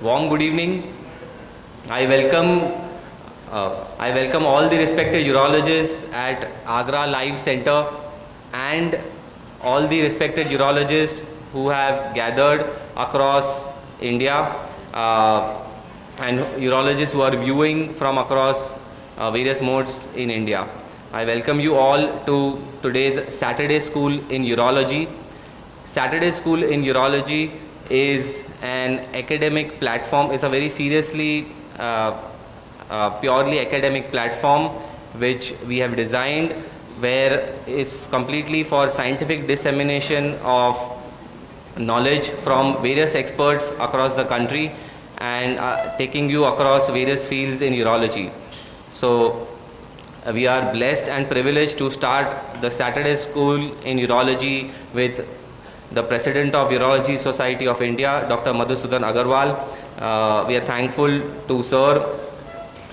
Warm good evening. I welcome I welcome all the respected urologists at Agra Live Center and all the respected urologists who have gathered across India and urologists who are viewing from across various modes in India. I welcome you all to today's Saturday School in Urology. Saturday School in Urology is an academic platform. It's a very seriously purely academic platform which we have designed, where is completely for scientific dissemination of knowledge from various experts across the country and taking you across various fields in urology. So we are blessed and privileged to start the Saturday School in Urology with the President of Urology Society of India, Dr. Madhusudan Agarwal. We are thankful to Sir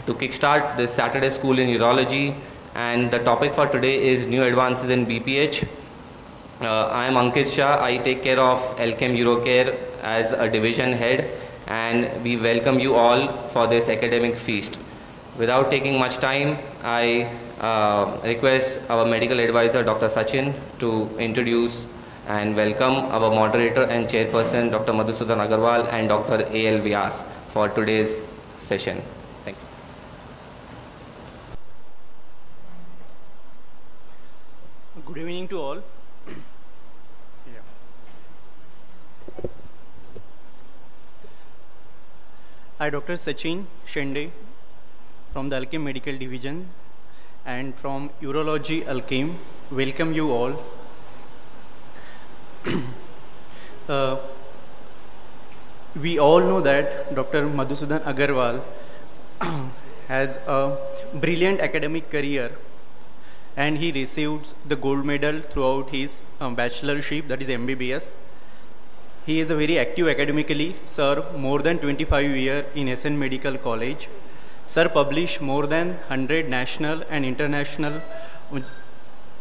to kickstart this Saturday School in Urology, and the topic for today is New Advances in BPH. I am Ankit Shah. I take care of Elchem Urocare as a division head, and we welcome you all for this academic feast. Without taking much time, I request our medical advisor, Dr. Sachin, to introduce and welcome our moderator and chairperson, Dr. Madhusudan Agarwal and Dr. A.L. Vyas for today's session. Thank you. Good evening to all. I, Dr. Sachin Shende from the Elchem Medical Division and from Urology Elchem, welcome you all. We all know that Dr. Madhusudan Agarwal has a brilliant academic career, and he received the gold medal throughout his bachelorship, that is MBBS. He is a very active academically, served more than 25 years in SN Medical College. Sir published more than 100 national and international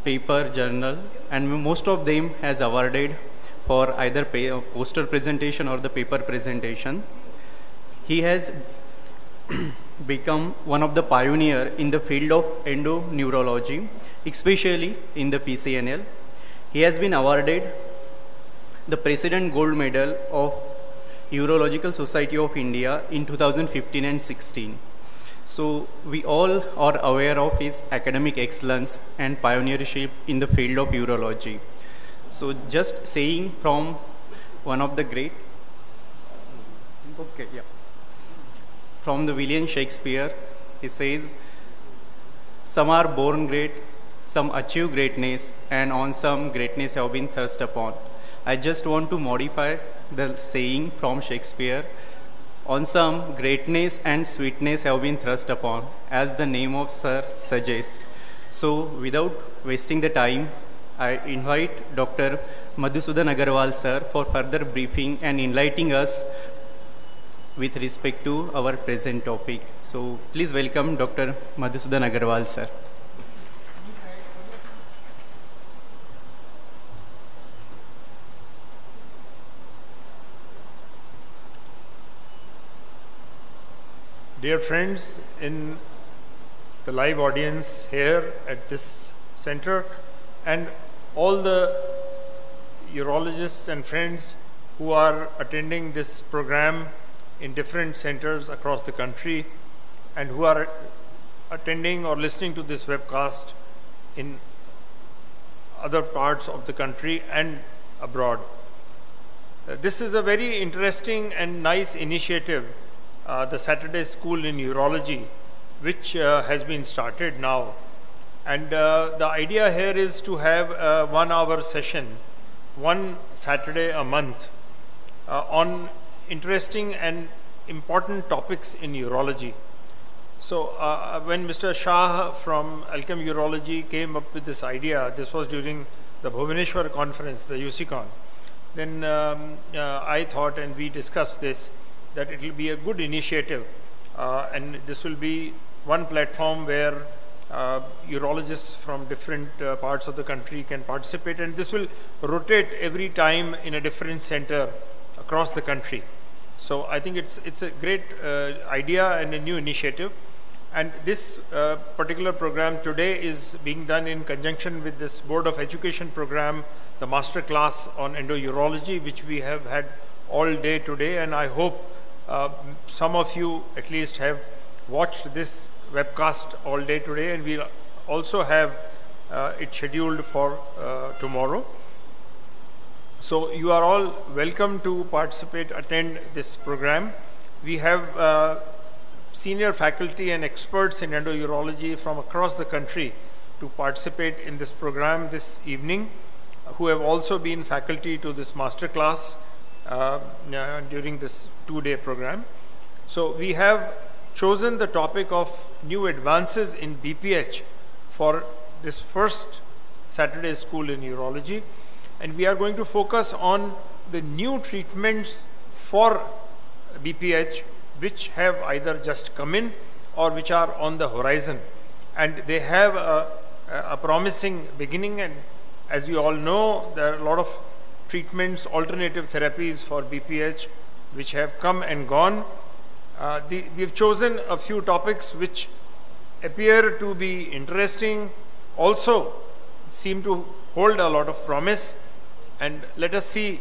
paper journal, and most of them has awarded for either poster presentation or the paper presentation. He has become one of the pioneer in the field of endoneurology, especially in the PCNL. He has been awarded the President Gold Medal of Urological Society of India in 2015 and 16. So we all are aware of his academic excellence and pioneership in the field of urology. So just saying from one of the great, from the William Shakespeare, he says, "Some are born great, some achieve greatness, and on some greatness have been thrust upon." I just want to modify the saying from Shakespeare, "On some greatness and sweetness have been thrust upon," as the name of Sir suggests. So without wasting the time, I invite Dr. Madhusudan Agarwal sir for further briefing and enlightening us with respect to our present topic. So please welcome Dr. Madhusudan Agarwal sir. Dear friends in the live audience here at this center, and all the urologists and friends who are attending this program in different centers across the country, and who are attending or listening to this webcast in other parts of the country and abroad. This is a very interesting and nice initiative, the Saturday School in Urology, which has been started now. And the idea here is to have a 1-hour session, one Saturday a month, on interesting and important topics in urology. So when Mr. Shah from Elchem Urology came up with this idea, this was during the Bhubaneswar conference, the UCCon, then I thought, and we discussed this, that it will be a good initiative, and this will be one platform where urologists from different parts of the country can participate, and this will rotate every time in a different center across the country. So I think it's a great idea and a new initiative. And this particular program today is being done in conjunction with this Board of Education program, the master class on endourology, which we have had all day today. And I hope some of you at least have watched this webcast all day today, and we'll also have it scheduled for tomorrow. So you are all welcome to participate, attend this program. We have senior faculty and experts in endourology from across the country to participate in this program this evening, who have also been faculty to this master class during this two-day program. So we have chosen the topic of new advances in BPH for this first Saturday school in urology, and we are going to focus on the new treatments for BPH which have either just come in or which are on the horizon, and they have a promising beginning. And as you all know, there are a lot of treatments, alternative therapies for BPH which have come and gone. We have chosen a few topics which appear to be interesting, also seem to hold a lot of promise, and let us see.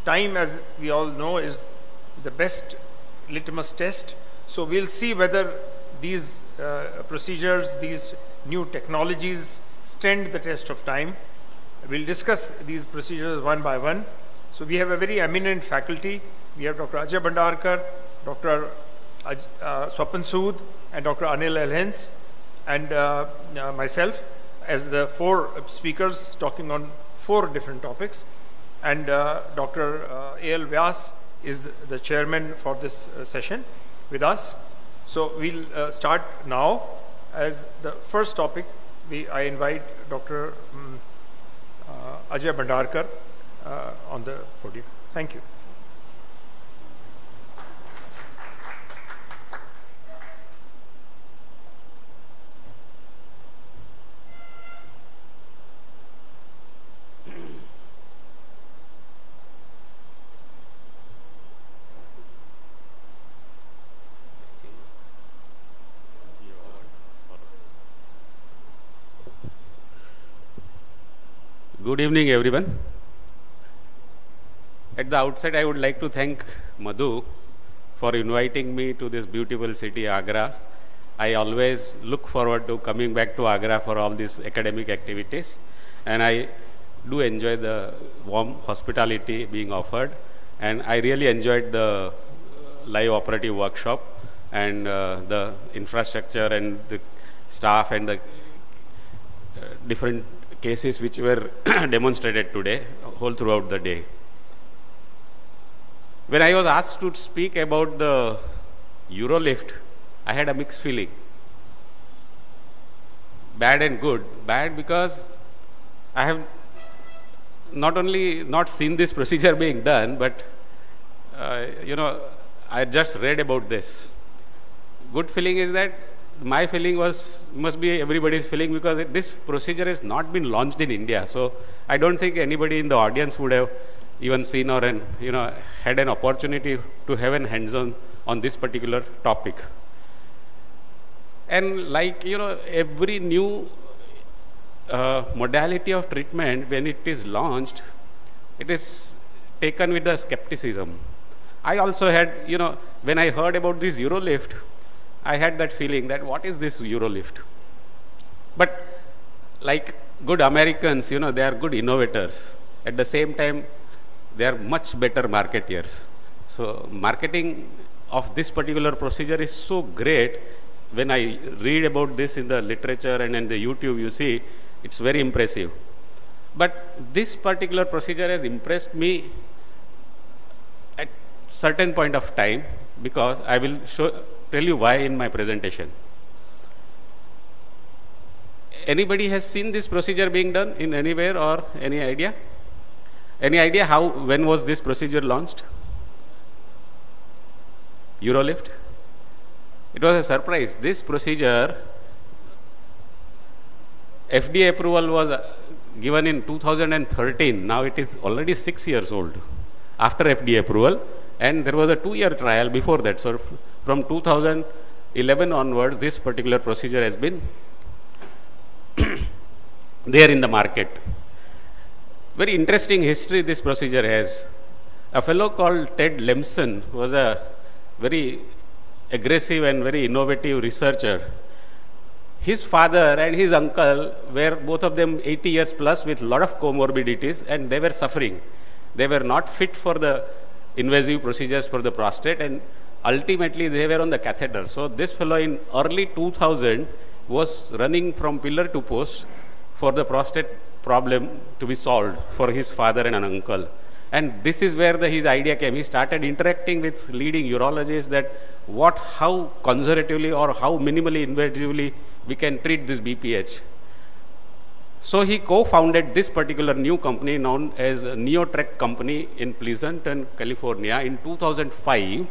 Time, as we all know, is the best litmus test. So we'll see whether these procedures, these new technologies stand the test of time. We'll discuss these procedures one by one. So we have a very eminent faculty. We have Dr. Ajay Bhandarkar, Dr. Swapan Sood, and Dr. Anil Elhens, and myself as the four speakers talking on four different topics. And Dr. A.L. Vyas is the chairman for this session with us. So we'll start now. As the first topic, I invite Dr. Ajay Bhandarkar on the podium. Thank you. Good evening, everyone. At the outset, I would like to thank Madhu for inviting me to this beautiful city, Agra. I always look forward to coming back to Agra for all these academic activities, and I do enjoy the warm hospitality being offered, and I really enjoyed the live operative workshop and the infrastructure and the staff and the different cases which were demonstrated today, whole throughout the day. When I was asked to speak about the Urolift, I had a mixed feeling. Bad and good. Bad because I have not only not seen this procedure being done, but I just read about this. Good feeling is that my feeling must be everybody's feeling, because this procedure has not been launched in India. So I don't think anybody in the audience would have even seen or had an opportunity to have an hands-on on this particular topic. And like every new modality of treatment, when it is launched, it is taken with the skepticism. I also had, when I heard about this Urolift, I had that feeling that what is this Urolift? But like good Americans, they are good innovators. At the same time, they are much better marketeers. So marketing of this particular procedure is so great. When I read about this in the literature and in the YouTube, you see, it's very impressive. But this particular procedure has impressed me at certain point of time, because I will tell you why in my presentation. Anybody has seen this procedure being done in anywhere, or any idea? Any idea when was this procedure launched? Urolift? It was a surprise. This procedure, FDA approval was given in 2013. Now it is already 6 years old. After FDA approval, And there was a 2-year trial before that. So from 2011 onwards, this particular procedure has been there in the market. Very interesting history this procedure has. A fellow called Ted Lemson was a very aggressive and very innovative researcher. His father and his uncle were both of them 80 years plus with a lot of comorbidities, and they were suffering. They were not fit for the invasive procedures for the prostate, and ultimately they were on the catheter. So this fellow in early 2000 was running from pillar to post for the prostate problem to be solved for his father and an uncle. And this is where his idea came. He started interacting with leading urologists that how conservatively or how minimally invasively we can treat this BPH. So he co-founded this particular new company known as Neotrek Company in Pleasanton, California in 2005.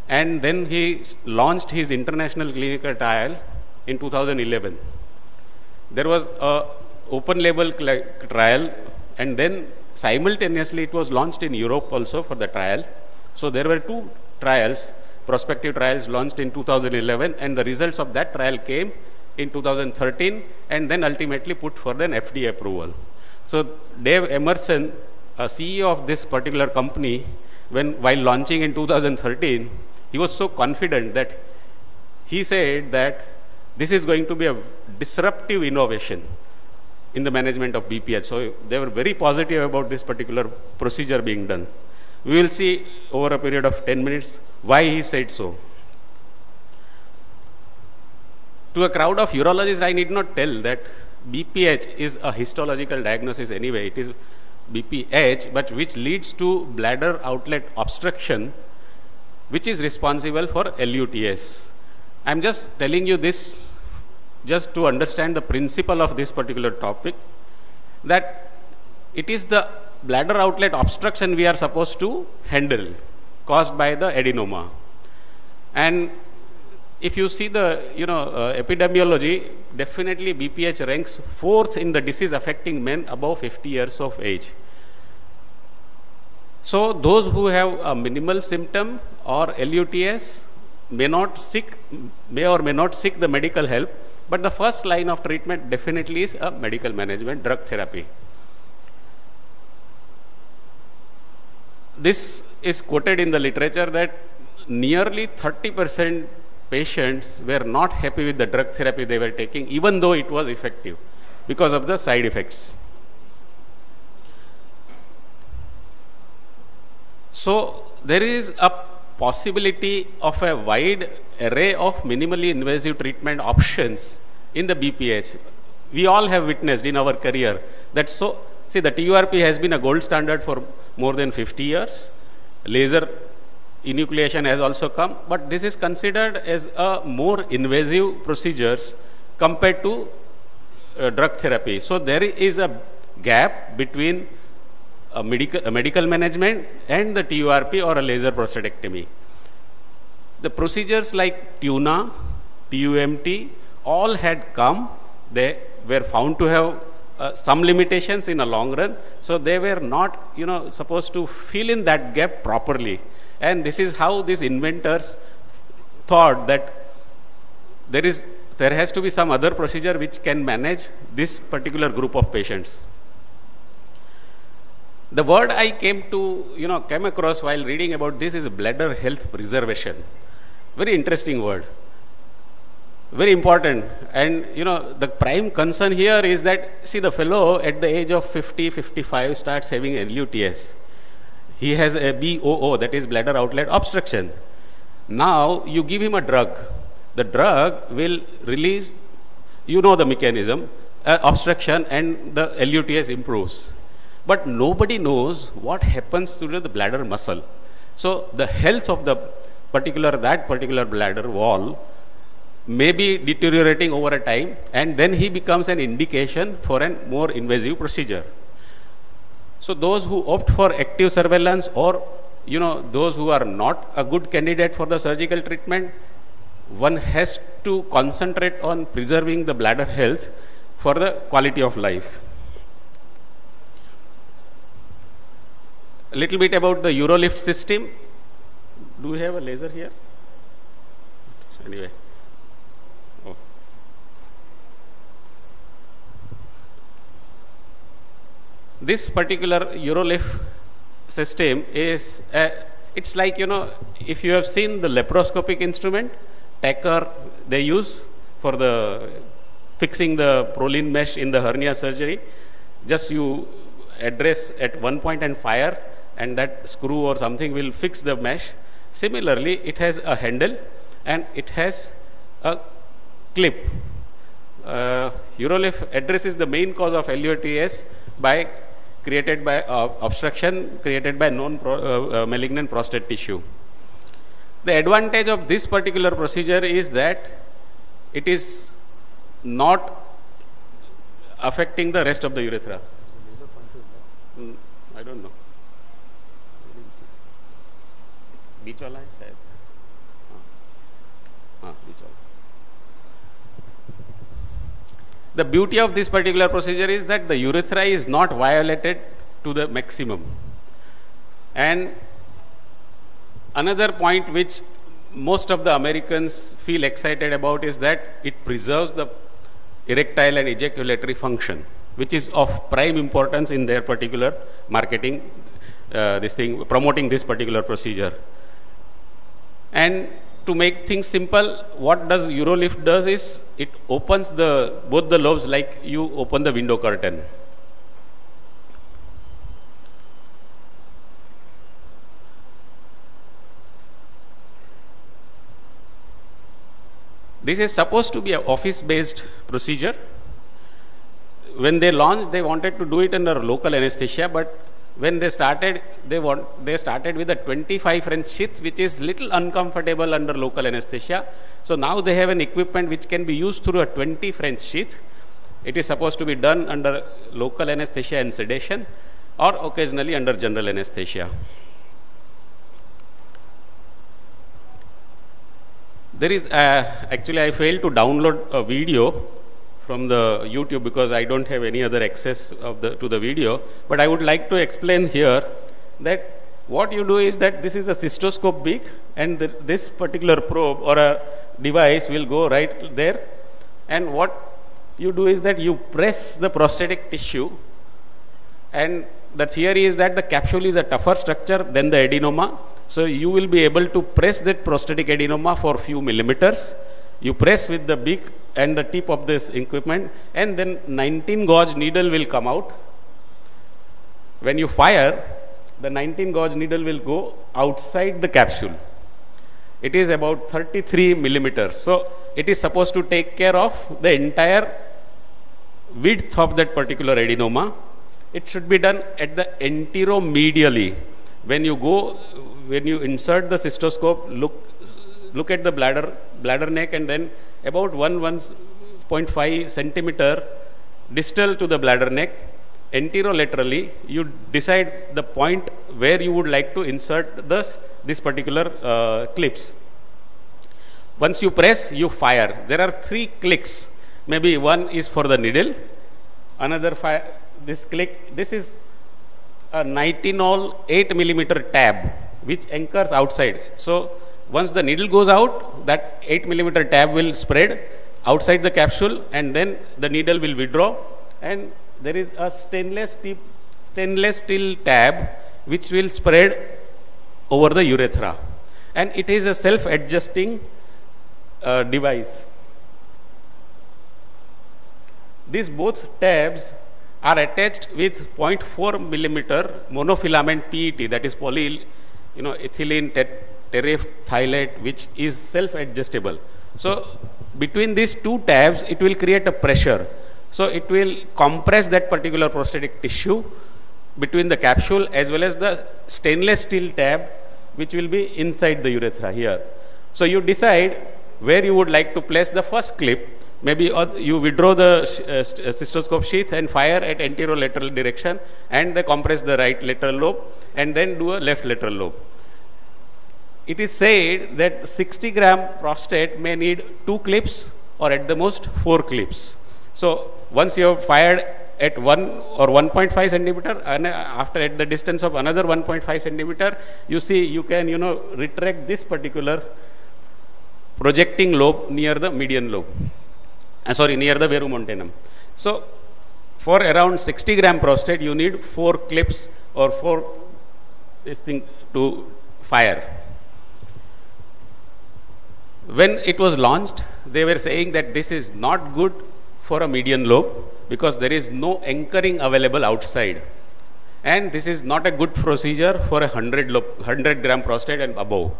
And then he launched his international clinical trial in 2011. There was a open label trial, and then simultaneously it was launched in Europe also for the trial. So there were 2 trials, prospective trials launched in 2011, and the results of that trial came in 2013 and then ultimately put for an FDA approval. So Dave Emerson, a CEO of this particular company, while launching in 2013, he was so confident that he said that this is going to be a disruptive innovation in the management of BPH. So they were very positive about this particular procedure being done. We will see over a period of 10 minutes why he said so. To a crowd of urologists, I need not tell that BPH is a histological diagnosis anyway. It is BPH, but which leads to bladder outlet obstruction, which is responsible for LUTS. I am just telling you this just to understand the principle of this particular topic, that it is the bladder outlet obstruction we are supposed to handle caused by the adenoma. And if you see the epidemiology, definitely BPH ranks 4th in the disease affecting men above 50 years of age. So those who have a minimal symptom or LUTS may or may not seek the medical help, but the first line of treatment definitely is a medical management, drug therapy. This is quoted in the literature that nearly 30% patients were not happy with the drug therapy they were taking, even though it was effective, because of the side effects. So there is a possibility of a wide array of minimally invasive treatment options in the BPH. We all have witnessed in our career that see, the TURP has been a gold standard for more than 50 years. Laser enucleation has also come, but this is considered as a more invasive procedures compared to drug therapy. So there is a gap between a medical management and the TURP or a laser prostatectomy. The procedures like TUNA, TUMT, all had come. They were found to have some limitations in a long run. So they were not, supposed to fill in that gap properly. And this is how these inventors thought that there has to be some other procedure which can manage this particular group of patients. The word I came across while reading about this is bladder health preservation. Very interesting word. Very important. And, the prime concern here is that, see, the fellow at the age of 50, 55 starts having LUTS. He has a BOO, that is bladder outlet obstruction. Now, you give him a drug. The drug will release, the mechanism, obstruction, and the LUTS improves. But nobody knows what happens to the bladder muscle. So the health of that particular bladder wall may be deteriorating over a time, and then he becomes an indication for a more invasive procedure. So those who opt for active surveillance, or those who are not a good candidate for the surgical treatment, one has to concentrate on preserving the bladder health for the quality of life. A little bit about the Eurolift system. Do we have a laser here? Anyway. Oh. This particular Eurolift system is, it's like, if you have seen the laparoscopic instrument, Tacker they use for the fixing the Prolene mesh in the hernia surgery. Just you address at one point and fire, and that screw or something will fix the mesh. Similarly, it has a handle and it has a clip. Eurolift addresses the main cause of LUATS created by obstruction created by non-malignant prostate tissue. The advantage of this particular procedure is that it is not affecting the rest of the urethra. I don't know. बीच वाला है शायद. हाँ, बीच वाला. The beauty of this particular procedure is that the urethra is not violated to the maximum. And another point which most of the Americans feel excited about is that it preserves the erectile and ejaculatory function, which is of prime importance in their particular marketing, promoting this particular procedure. And to make things simple, what does Eurolift does is it opens both the lobes like you open the window curtain. This is supposed to be an office-based procedure. When they launched, they wanted to do it under local anesthesia, but when they started, they started with a 25 French sheath, which is little uncomfortable under local anesthesia. So now they have an equipment which can be used through a 20 French sheath. It is supposed to be done under local anesthesia and sedation, or occasionally under general anesthesia. There is actually I failed to download a video from the YouTube because I don't have any other access to the video, but I would like to explain here that what you do is that this is a cystoscope beak, and this particular probe or a device will go right there, and what you do is that you press the prostatic tissue, and the theory is that the capsule is a tougher structure than the adenoma, so you will be able to press that prostatic adenoma for a few millimeters. You press with the beak and the tip of this equipment, and then 19 gauge needle will come out. When you fire, the 19 gauge needle will go outside the capsule. It is about 33 millimeters. So it is supposed to take care of the entire width of that particular adenoma. It should be done at the anteromedially. When you insert the cystoscope, look at the bladder neck, and then about 1.5 centimeter distal to the bladder neck, anterolaterally, you decide the point where you would like to insert this particular clips. Once you press, you fire. There are 3 clicks. Maybe one is for the needle, another fire. This click. This is a nitinol 8 millimeter tab which anchors outside. So once the needle goes out, that 8 millimeter tab will spread outside the capsule, and then the needle will withdraw, and there is a stainless steel tab which will spread over the urethra, and it is a self-adjusting device. These both tabs are attached with 0.4 millimeter monofilament PET, that is ethylene terephthalate, which is self-adjustable. So between these 2 tabs, it will create a pressure. So it will compress that particular prostatic tissue between the capsule as well as the stainless steel tab, which will be inside the urethra here. So you decide where you would like to place the first clip. Maybe you withdraw the cystoscope sheath and fire at anterolateral direction, and they compress the right lateral lobe, and then do a left lateral lobe. It is said that 60 gram prostate may need 2 clips or at the most 4 clips. So once you have fired at 1 or 1.5 centimeter, and after at the distance of another 1.5 centimeter, you see you can, retract this particular projecting lobe near the median lobe. Near the verumontanum. So, for around 60 gram prostate, you need 4 clips or 4 this thing to fire. When it was launched, they were saying that this is not good for a median lobe because there is no anchoring available outside. And this is not a good procedure for a 100 gram prostate and above.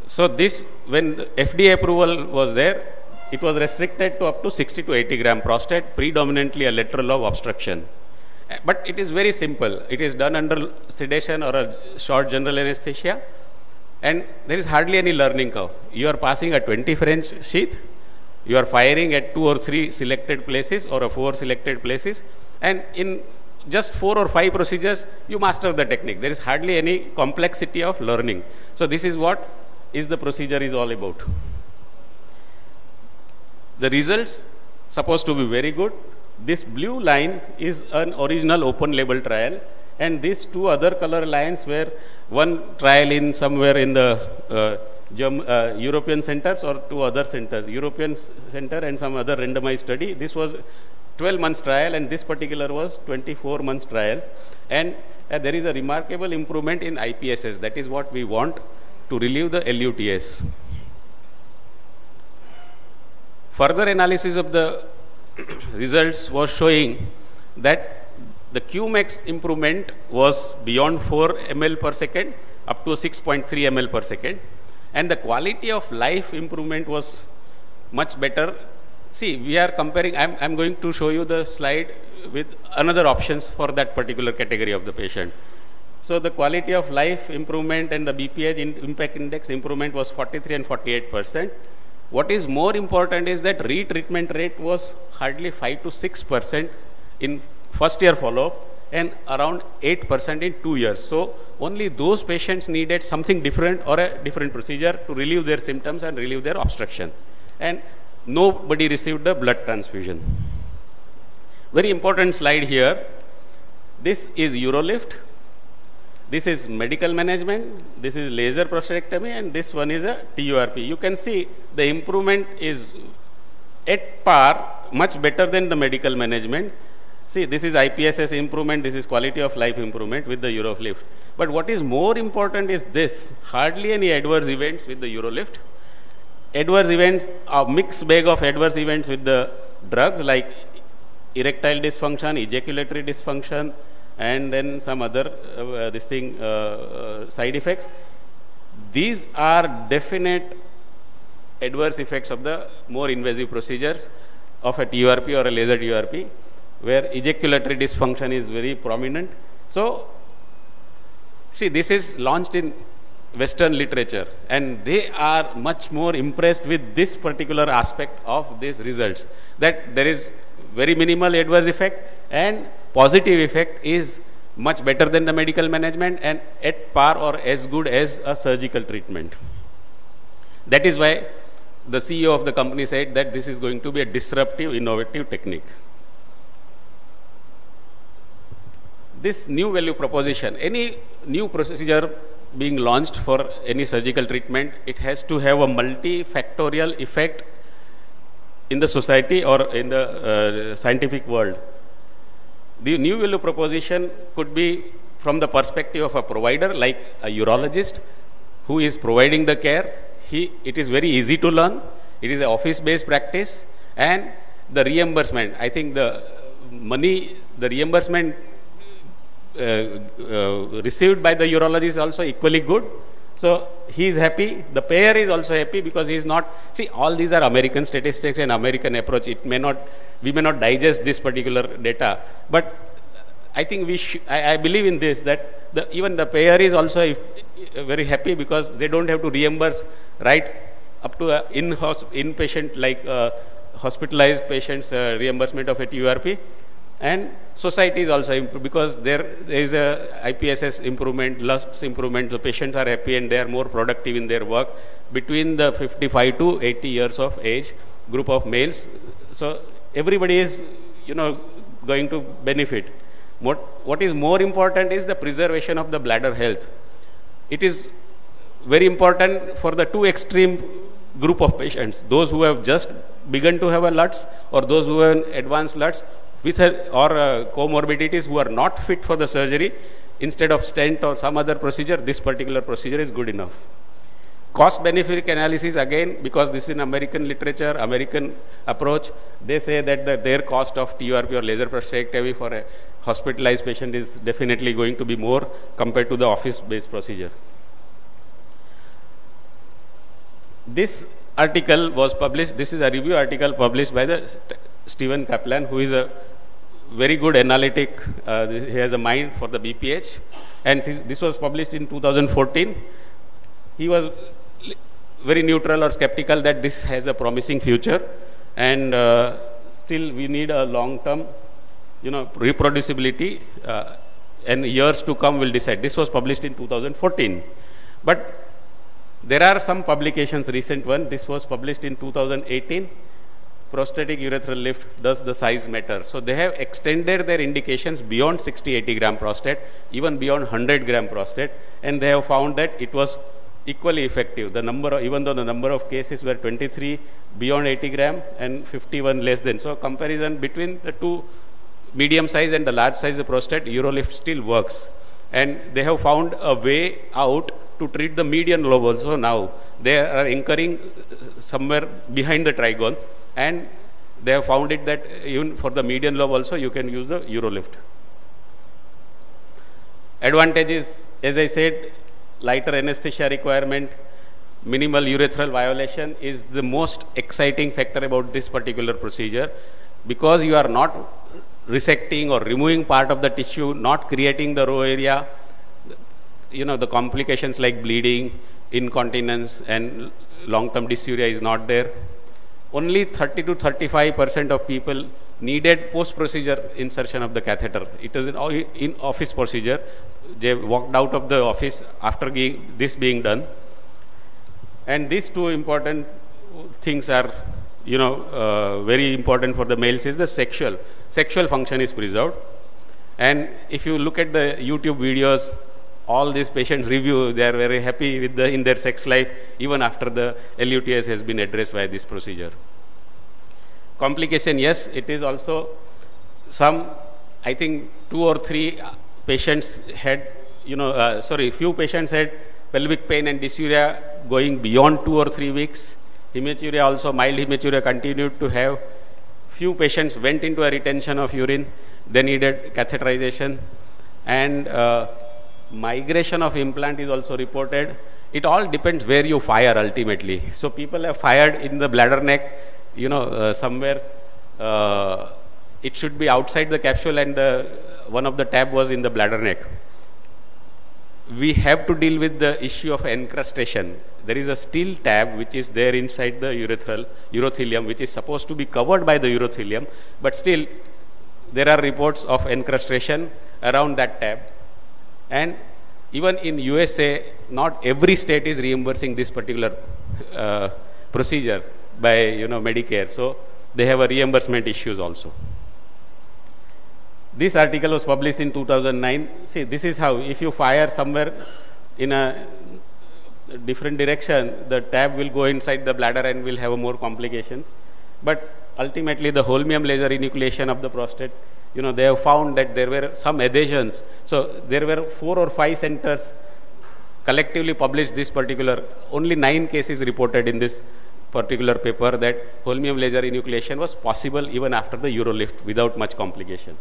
So this, when the FDA approval was there, it was restricted to up to 60 to 80 gram prostate, predominantly a lateral lobe obstruction. But it is very simple. It is done under sedation or a short general anesthesia. And there is hardly any learning curve. You are passing a 20 French sheath. You are firing at 2 or 3 selected places or 4 selected places. And in just 4 or 5 procedures, you master the technique. There is hardly any complexity of learning. So this is what the procedure is all about. The results supposed to be very good. This blue line is an original open label trial, and these 2 other color lines were one trial in somewhere in the European centers or 2 other centers, European center and some other randomized study. This was 12 months trial, and this particular was 24 months trial. And there is a remarkable improvement in IPSS. That is what we want to relieve the LUTS. Further analysis of the results was showing that the Qmax improvement was beyond 4 ml per second up to 6.3 ml per second, and the quality of life improvement was much better. See, we are comparing, I'm going to show you the slide with another options for that particular category of the patient. So the quality of life improvement and the BPH impact index improvement was 43 and 48%. What is more important is that retreatment rate was hardly 5 to 6% in first year follow-up and around 8% in 2 years. So only those patients needed something different or a different procedure to relieve their symptoms and relieve their obstruction. And nobody received the blood transfusion. Very important slide here. This is Urolift. This is medical management, this is laser prostatectomy, and this one is a TURP. You can see the improvement is at par, much better than the medical management. See, this is IPSS improvement, this is quality of life improvement with the Urolift. But what is more important is this, hardly any adverse events with the Urolift. Adverse events, a mixed bag of adverse events with the drugs like erectile dysfunction, ejaculatory dysfunction, and then some other side effects. These are definite adverse effects of the more invasive procedures of a TURP or a laser TURP, where ejaculatory dysfunction is very prominent. So, see, this is launched in Western literature, and they are much more impressed with this particular aspect of these results, that there is very minimal adverse effect and positive effect is much better than the medical management and at par or as good as a surgical treatment. That is why the CEO of the company said that this is going to be a disruptive, innovative technique. This new value proposition, any new procedure being launched for any surgical treatment, it has to have a multifactorial effect in the society or in the scientific world. The new value proposition could be from the perspective of a provider like a urologist who is providing the care. It is very easy to learn. It is an office-based practice, and the reimbursement, I think the reimbursement received by the urologist is also equally good. So he is happy. The payer is also happy because he is not. See, all these are American statistics and American approach. We may not digest this particular data, but I think I believe in this, that even the payer is also very happy because they don't have to reimburse right up to inpatient like hospitalized patients reimbursement of a TURP. And society is also improved because there is a IPSS improvement, LUSTS improvement, so patients are happy and they are more productive in their work between the 55 to 80 years of age group of males. So everybody is, going to benefit. What is more important is the preservation of the bladder health. It is very important for the two extreme group of patients, those who have just begun to have a LUTS or those who have advanced LUTS with comorbidities who are not fit for the surgery. Instead of stent or some other procedure, this particular procedure is good enough. Cost benefit analysis, again, because this is in American literature, American approach, they say that their cost of TURP or laser prostatectomy for a hospitalized patient is definitely going to be more compared to the office-based procedure. This article was published, this is a review article published by the Stephen Kaplan, who is a very good analytic, he has a mind for the BPH, and this was published in 2014. He was very neutral or skeptical that this has a promising future, and still we need a long-term, reproducibility, and years to come will decide. This was published in 2014. But there are some publications, recent one, this was published in 2018, prosthetic urethral lift, does the size matter? So they have extended their indications beyond 60-80 gram prostate, even beyond 100 gram prostate, and they have found that it was equally effective. The number, even though the number of cases were 23 beyond 80 gram and 51 less than. So comparison between the two medium size and the large size of prostate, Urolift still works. And they have found a way out to treat the median lobe also now. They are anchoring somewhere behind the trigone, and they have found it that even for the median lobe also you can use the Urolift. Advantages, as I said, lighter anesthesia requirement, minimal urethral violation is the most exciting factor about this particular procedure, because you are not resecting or removing part of the tissue, not creating the raw area, the complications like bleeding, incontinence and long-term dysuria is not there. Only 30 to 35% of people needed post-procedure insertion of the catheter. It is an in-office procedure. They walked out of the office after this being done. And these two important things are, very important for the males is the sexual function is preserved. And if you look at the YouTube videos, all these patients review, they are very happy with in their sex life, even after the LUTS has been addressed by this procedure. Complication, yes, it is also some, I think 2 or 3 patients had, few patients had pelvic pain and dysuria going beyond 2 or 3 weeks. Hematuria also, mild hematuria continued to have. Few patients went into a retention of urine, they needed catheterization, and migration of implant is also reported. It all depends where you fire ultimately. So people have fired in the bladder neck, somewhere it should be outside the capsule, and one of the tab was in the bladder neck. We have to deal with the issue of encrustation. There is a steel tab which is there inside the urothelium, which is supposed to be covered by the urothelium, but still there are reports of encrustation around that tab. And even in USA, not every state is reimbursing this particular procedure by Medicare. So they have a reimbursement issues also. This article was published in 2009. See, this is how, if you fire somewhere in a different direction, the tab will go inside the bladder and will have more complications. But ultimately, the holmium laser enucleation of the prostate, they have found that there were some adhesions. So there were 4 or 5 centers collectively published this particular, only 9 cases reported in this particular paper that holmium laser enucleation was possible even after the Urolift without much complication.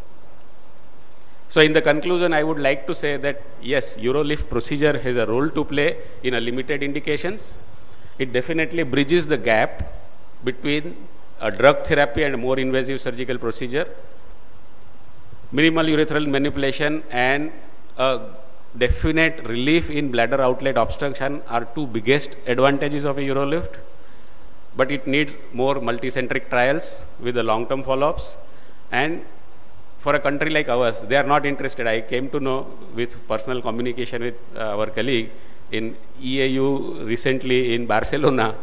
So in the conclusion, I would like to say that yes, Urolift procedure has a role to play in a limited indications. It definitely bridges the gap between a drug therapy and a more invasive surgical procedure. Minimal urethral manipulation and a definite relief in bladder outlet obstruction are 2 biggest advantages of a Urolift. But it needs more multicentric trials with the long-term follow-ups. And for a country like ours, they are not interested. I came to know with personal communication with our colleague in EAU recently in Barcelona,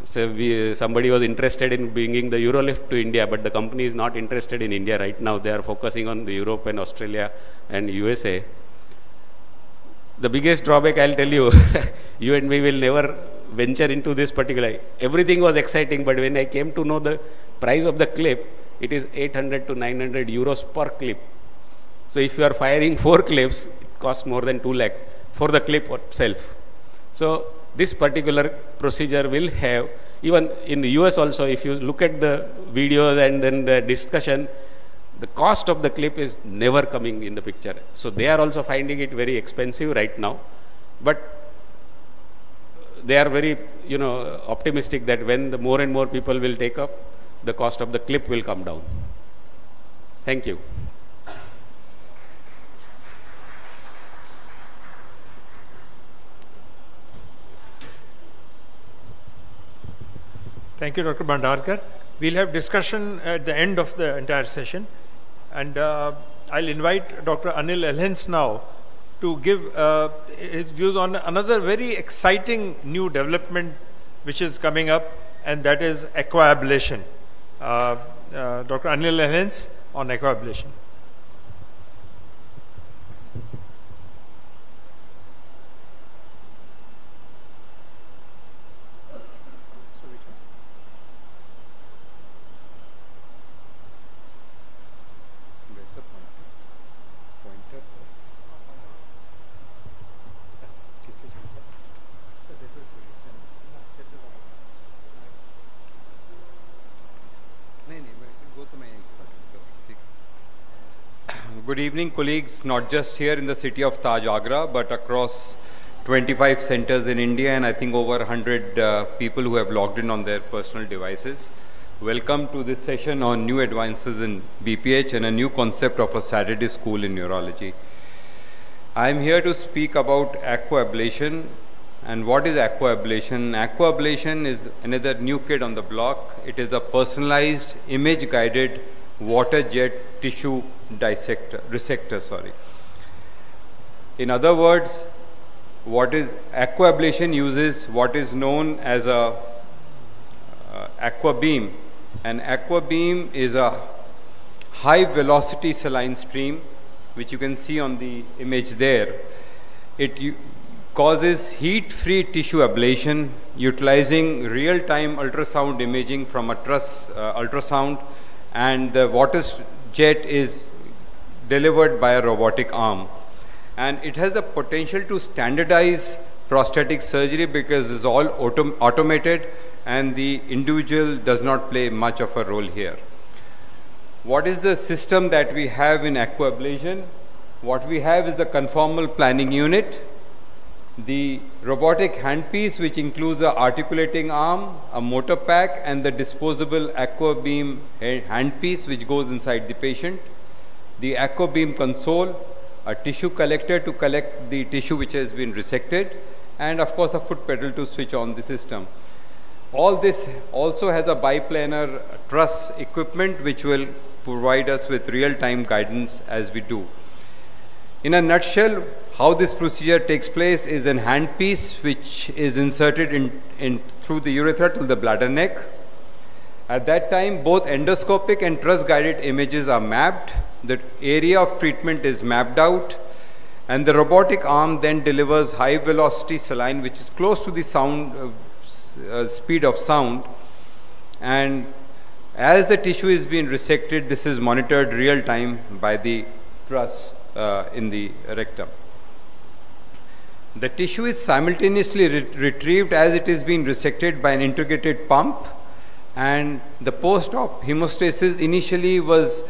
So somebody was interested in bringing the Eurolift to India, but the company is not interested in India right now. They are focusing on the Europe and Australia and USA. The biggest drawback, I'll tell you, you and me will never venture into this particular. Everything was exciting, but when I came to know the price of the clip, it is 800 to 900 euros per clip. So if you are firing 4 clips, it costs more than 2 lakh for the clip itself. So this particular procedure will have, even in the US also, if you look at the videos and then the discussion, the cost of the clip is never coming in the picture. So they are also finding it very expensive right now. But they are very, optimistic that when the more and more people will take up, the cost of the clip will come down. Thank you. Thank you, Dr. Bhandarkar. We'll have discussion at the end of the entire session. And I'll invite Dr. Anil Elhens now to give his views on another very exciting new development which is coming up, and that is aquablation. Dr. Anil Elhens on aquablation. Good evening, colleagues, not just here in the city of Taj Agra, but across 25 centers in India, and I think over 100 people who have logged in on their personal devices. Welcome to this session on new advances in BPH and a new concept of a Saturday school in neurology. I am here to speak about aquablation. And what is aquablation? Aquablation is another new kid on the block. It is a personalized, image-guided water jet tissue resector. In other words, what is aquablation uses what is known as a aqua beam. An aqua beam is a high velocity saline stream, which you can see on the image there. It causes heat-free tissue ablation utilizing real-time ultrasound imaging from a truss ultrasound, and the water jet is delivered by a robotic arm. And it has the potential to standardize prosthetic surgery because it's all automated and the individual does not play much of a role here. What is the system that we have in aquablation? What we have is the conformal planning unit, the robotic handpiece, which includes an articulating arm, a motor pack, and the disposable aqua beam handpiece which goes inside the patient, the aqua beam console, a tissue collector to collect the tissue which has been resected, and of course a foot pedal to switch on the system. All this also has a biplanar truss equipment which will provide us with real-time guidance as we do. In a nutshell, how this procedure takes place is an handpiece which is inserted in through the urethra to the bladder neck. At that time, both endoscopic and truss-guided images are mapped. The area of treatment is mapped out, and the robotic arm then delivers high-velocity saline, which is close to the sound speed of sound. And as the tissue is being resected, this is monitored real-time by the truss in the rectum. The tissue is simultaneously retrieved as it is being resected by an integrated pump, and the post-op hemostasis initially was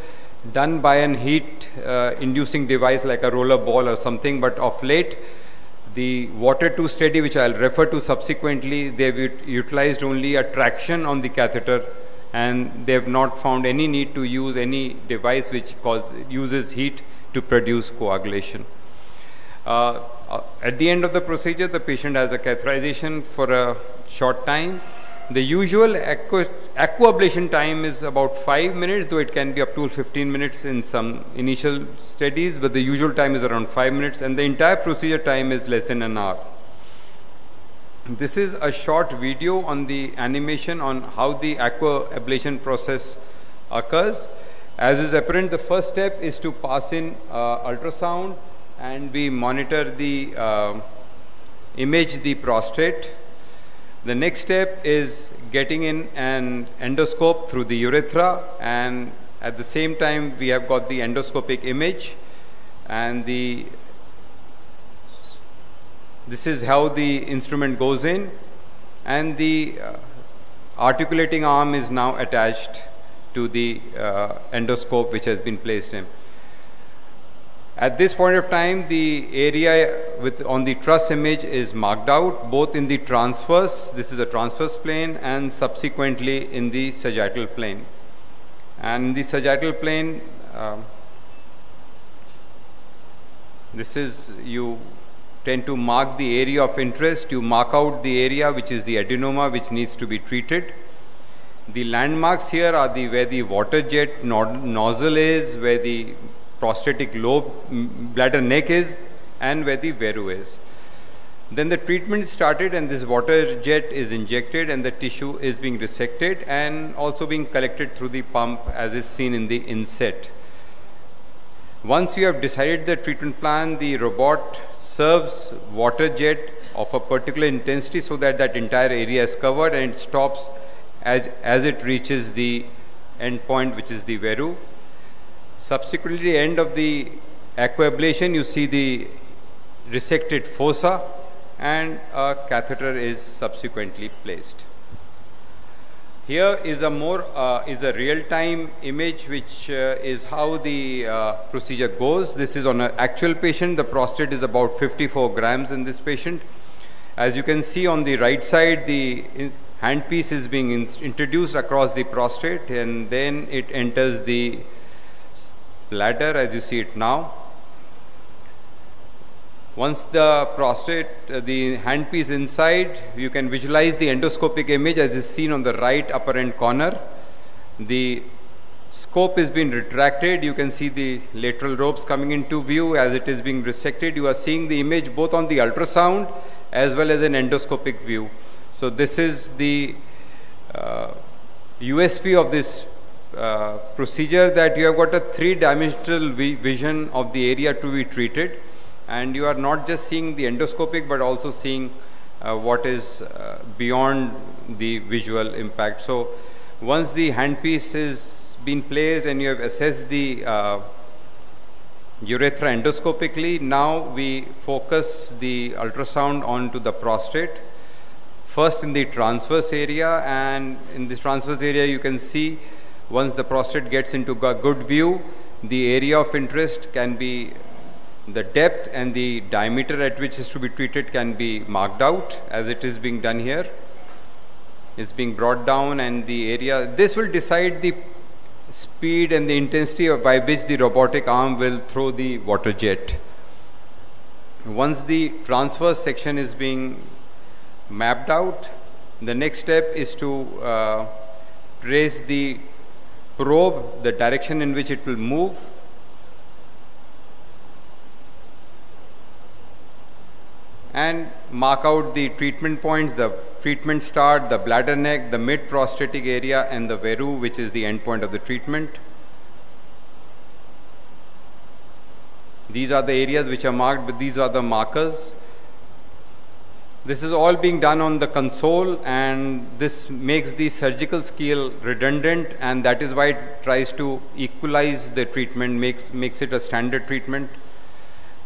done by an heat-inducing device like a roller ball or something, but of late the water-to-steady, which I'll refer to subsequently, they've utilized only a traction on the catheter, and they have not found any need to use any device which uses heat to produce coagulation. At the end of the procedure, the patient has a catheterization for a short time. The usual aquablation time is about 5 minutes, though it can be up to 15 minutes in some initial studies, but the usual time is around 5 minutes, and the entire procedure time is less than an hour. This is a short video on the animation on how the aquablation process occurs. As is apparent, the first step is to pass in ultrasound, and we monitor the image the prostate. The next step is getting in an endoscope through the urethra, and at the same time we have got the endoscopic image, and this is how the instrument goes in, and the articulating arm is now attached to the endoscope which has been placed in. At this point of time, the area on the truss image is marked out, both in the transverse, this is the transverse plane, and subsequently in the sagittal plane. And in the sagittal plane, this is, you tend to mark the area of interest, you mark out the area which is the adenoma which needs to be treated. The landmarks here are where the water jet nozzle is, where the prostatic lobe, bladder neck is, and where the veru is. Then the treatment started, and this water jet is injected, and the tissue is being resected and also being collected through the pump as is seen in the inset. Once you have decided the treatment plan, the robot serves water jet of a particular intensity so that that entire area is covered, and it stops as it reaches the end point, which is the veru. Subsequently, end of the aquablation, you see the resected fossa, and a catheter is subsequently placed. Here is a real-time image, which is how the procedure goes. This is on an actual patient. The prostate is about 54 grams in this patient. As you can see on the right side, the handpiece is being introduced across the prostate, and then it enters the bladder as you see it now. Once the prostate, the handpiece inside, you can visualize the endoscopic image as is seen on the right upper end corner. The scope is being retracted. You can see the lateral ropes coming into view as it is being resected. You are seeing the image both on the ultrasound as well as an endoscopic view. So this is the USP of this procedure, that you have got a three-dimensional vision of the area to be treated, and you are not just seeing the endoscopic but also seeing what is beyond the visual impact. So once the handpiece is been placed and you have assessed the urethra endoscopically, now we focus the ultrasound onto the prostate, first in the transverse area, and in this transverse area you can see, once the prostate gets into a good view, the area of interest can be, the depth and the diameter at which is to be treated can be marked out as it is being done here. It's being brought down, and the area, this will decide the speed and the intensity by which the robotic arm will throw the water jet. Once the transverse section is being mapped out, the next step is to trace the probe, the direction in which it will move, and mark out the treatment points, the treatment start, the bladder neck, the mid prostatic area, and the veru, which is the end point of the treatment. These are the areas which are marked, but these are the markers. This is all being done on the console, and this makes the surgical scale redundant, and that is why it tries to equalize the treatment, makes it a standard treatment.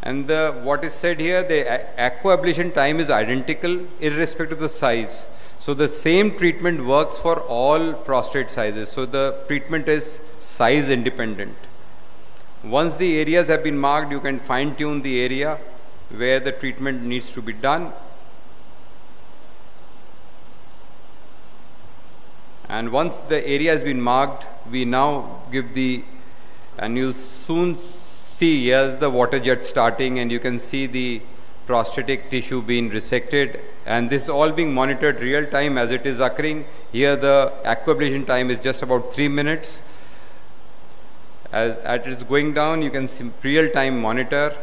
And what is said here, the aquablation time is identical irrespective of the size. So the same treatment works for all prostate sizes. So the treatment is size independent. Once the areas have been marked, you can fine tune the area where the treatment needs to be done. And once the area has been marked, we now give the, and you'll soon see, here's the water jet starting, and you can see the prostatic tissue being resected, and this is all being monitored real time as it is occurring. Here the aquablation time is just about 3 minutes. As it is going down, you can see real time monitor.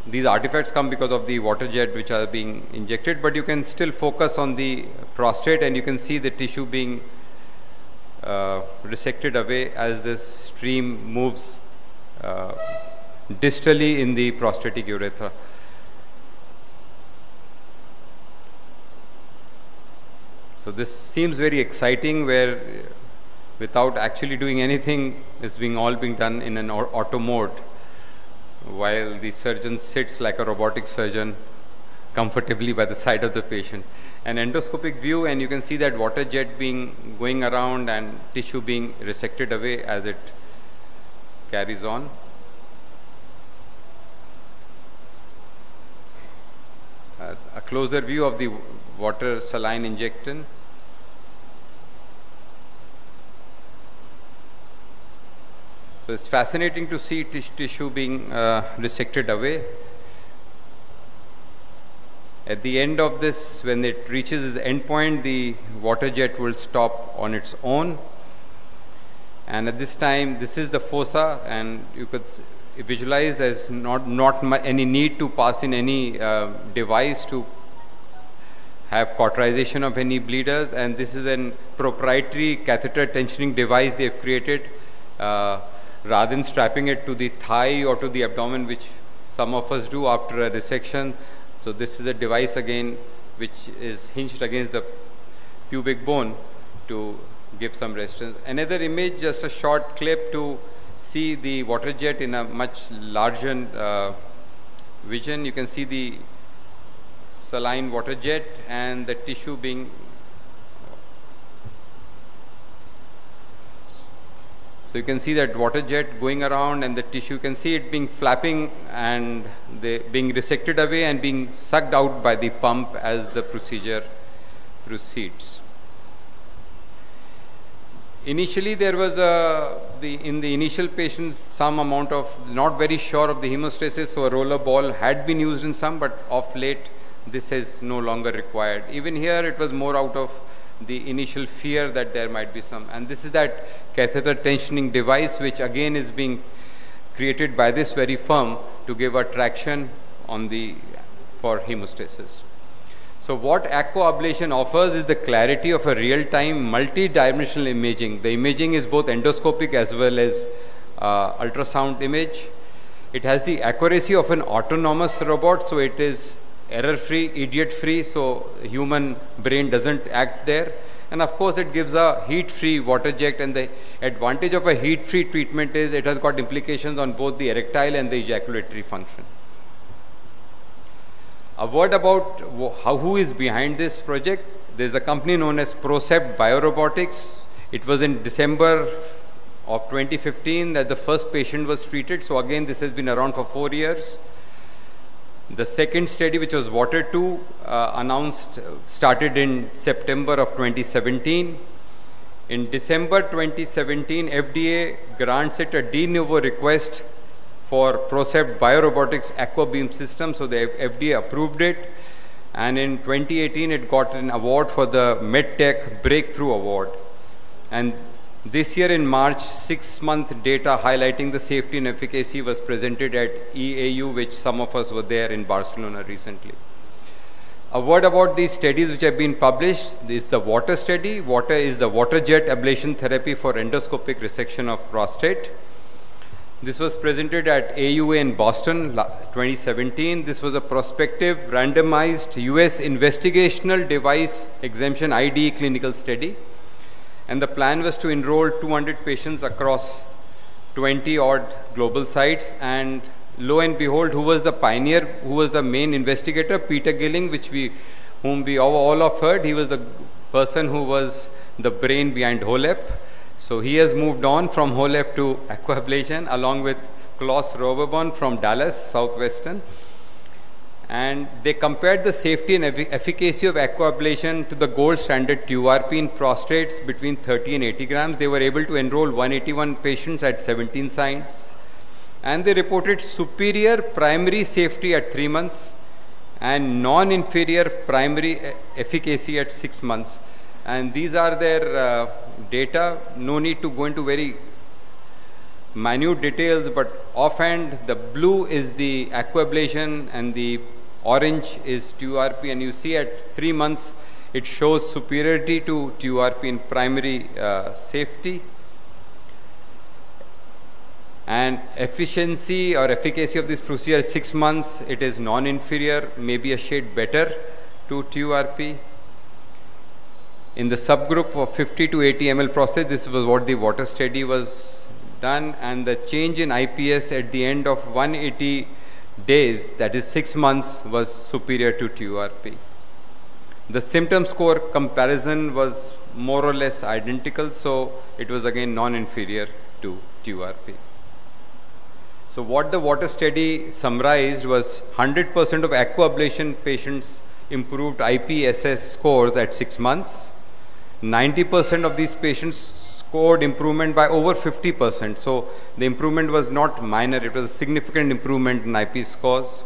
these artifacts come because of the water jet which are being injected, but you can still focus on the prostate and you can see the tissue being resected away as this stream moves distally in the prostatic urethra. So this seems very exciting, where without actually doing anything, it's all being done in an auto mode, while the surgeon sits like a robotic surgeon comfortably by the side of the patient. An endoscopic view, and you can see that water jet going around and tissue being resected away as it carries on. A closer view of the water saline injection. So it's fascinating to see tissue being resected away. At the end of this, when it reaches the end point, the water jet will stop on its own. And at this time, this is the fossa, and you could visualize there's not any need to pass in any device to have cauterization of any bleeders. And this is a proprietary catheter tensioning device they've created. Rather than strapping it to the thigh or to the abdomen, which some of us do after a resection. So this is a device again which is hinged against the pubic bone to give some resistance. Another image, just a short clip to see the water jet in a much larger vision. You can see the saline water jet and the tissue being So you can see that water jet going around, and the tissue, you can see it being flapping and being resected away and being sucked out by the pump as the procedure proceeds. Initially there was in the initial patients some amount of, not very sure of the hemostasis, so a roller ball had been used in some, but of late this is no longer required. Even here it was more out of the initial fear that there might be some, and this is that catheter tensioning device which again is being created by this very firm to give a traction on for hemostasis. So what aquablation offers is the clarity of a real-time multi-dimensional imaging. The imaging is both endoscopic as well as ultrasound image. It has the accuracy of an autonomous robot, so it is error-free, idiot-free, so human brain doesn't act there. And of course it gives a heat-free water jet, and the advantage of a heat-free treatment is it has got implications on both the erectile and the ejaculatory function. A word about who is behind this project. There is a company known as Procept Biorobotics. It was in December of 2015 that the first patient was treated. So again, this has been around for 4 years. The second study, which was Water 2, started in September of 2017. In December 2017, FDA grants it a de novo request for Procept Biorobotics AquaBeam system. So the FDA approved it. And in 2018, it got an award for the MedTech Breakthrough Award. And this year in March, 6-month data highlighting the safety and efficacy was presented at EAU, which some of us were there in Barcelona recently. A word about these studies which have been published. This is the WATER study. WATER is the water jet ablation therapy for endoscopic resection of prostate. This was presented at AUA in Boston 2017. This was a prospective randomized US investigational device exemption IDE clinical study. And the plan was to enroll 200 patients across 20 odd global sites. And lo and behold, who was the pioneer, who was the main investigator? Peter Gilling, whom we all have heard. He was the person who was the brain behind HoLEP. So he has moved on from HoLEP to aquablation, along with Klaus Roberborn from Dallas, Southwestern. And they compared the safety and efficacy of aquablation to the gold standard TURP in prostates between 30 and 80 grams. They were able to enroll 181 patients at 17 sites. And they reported superior primary safety at 3 months and non-inferior primary efficacy at 6 months. And these are their data. No need to go into very minute details, but offhand, the blue is the aquablation and the orange is TURP, and you see at 3 months it shows superiority to TURP in primary safety. And efficiency or efficacy of this procedure at 6 months, it is non-inferior, maybe a shade better to TURP. In the subgroup of 50 to 80 ml prostate, this was what the water study was done, and the change in IPS at the end of 180 days, that is 6 months, was superior to TURP. The symptom score comparison was more or less identical, so it was again non-inferior to TURP. So what the water study summarized was 100% of aquablation patients improved IPSS scores at 6 months. 90% of these patients scored improvement by over 50%. So the improvement was not minor, it was a significant improvement in IP scores.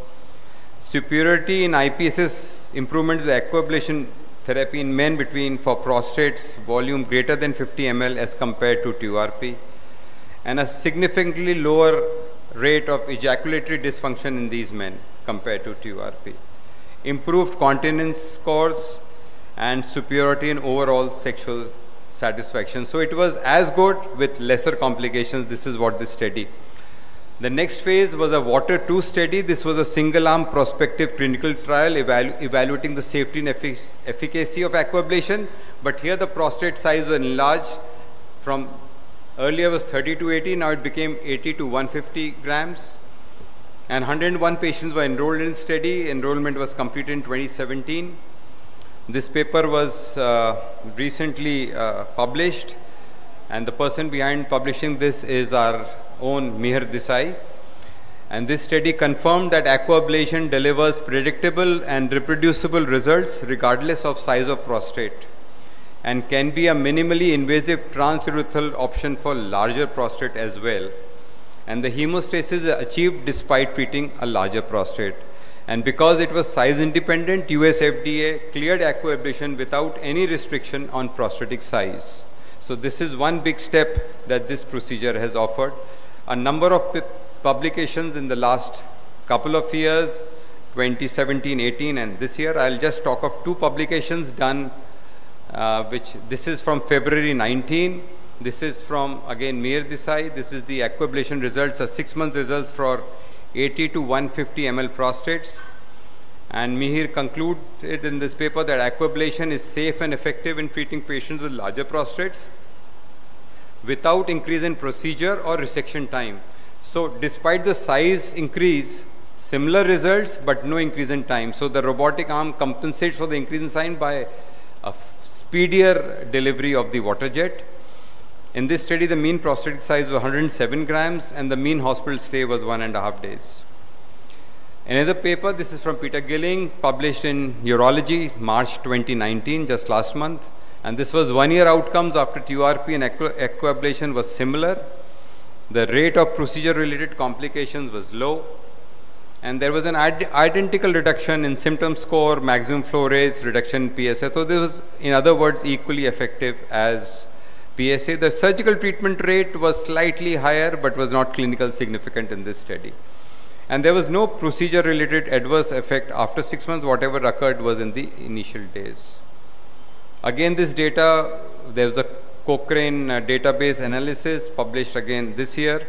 Superiority in IPSS improvement is aquablation therapy in men for prostates volume greater than 50 ml as compared to TURP, and a significantly lower rate of ejaculatory dysfunction in these men compared to TURP. Improved continence scores and superiority in overall sexual satisfaction. So it was as good with lesser complications. This is what this study. The next phase was a Water 2 study. This was a single-arm prospective clinical trial evaluating the safety and efficacy of aquablation. But here the prostate size was enlarged from earlier was 30 to 80, now it became 80 to 150 grams. And 101 patients were enrolled in study. Enrollment was completed in 2017. This paper was recently published, and the person behind publishing this is our own Mihir Desai. And this study confirmed that aquablation delivers predictable and reproducible results regardless of size of prostate, and can be a minimally invasive transurethral option for larger prostate as well. And the hemostasis is achieved despite treating a larger prostate. And because it was size independent, US FDA cleared aquablation without any restriction on prostatic size. So this is one big step that this procedure has offered. A number of publications in the last couple of years, 2017, 18, and this year. I'll just talk of 2 publications done, which this is from February 19. This is from, again, Mihir Desai. This is the aquablation results, 6 months results for 80 to 150 ml prostates. And Mihir concluded in this paper that aquablation is safe and effective in treating patients with larger prostates without increase in procedure or resection time. So despite the size increase, similar results but no increase in time. So the robotic arm compensates for the increase in time by a speedier delivery of the water jet. In this study, the mean prostatic size was 107 grams and the mean hospital stay was 1.5 days. Another paper, this is from Peter Gilling, published in Urology, March 2019, just last month. And this was 1-year outcomes after TURP and aquablation was similar. The rate of procedure-related complications was low. And there was an identical reduction in symptom score, maximum flow rates, reduction in PSA. So this was, in other words, equally effective as PSA. The surgical treatment rate was slightly higher, but was not clinically significant in this study. And there was no procedure-related adverse effect after 6 months. Whatever occurred was in the initial days. Again, this data, there was a Cochrane database analysis published again this year.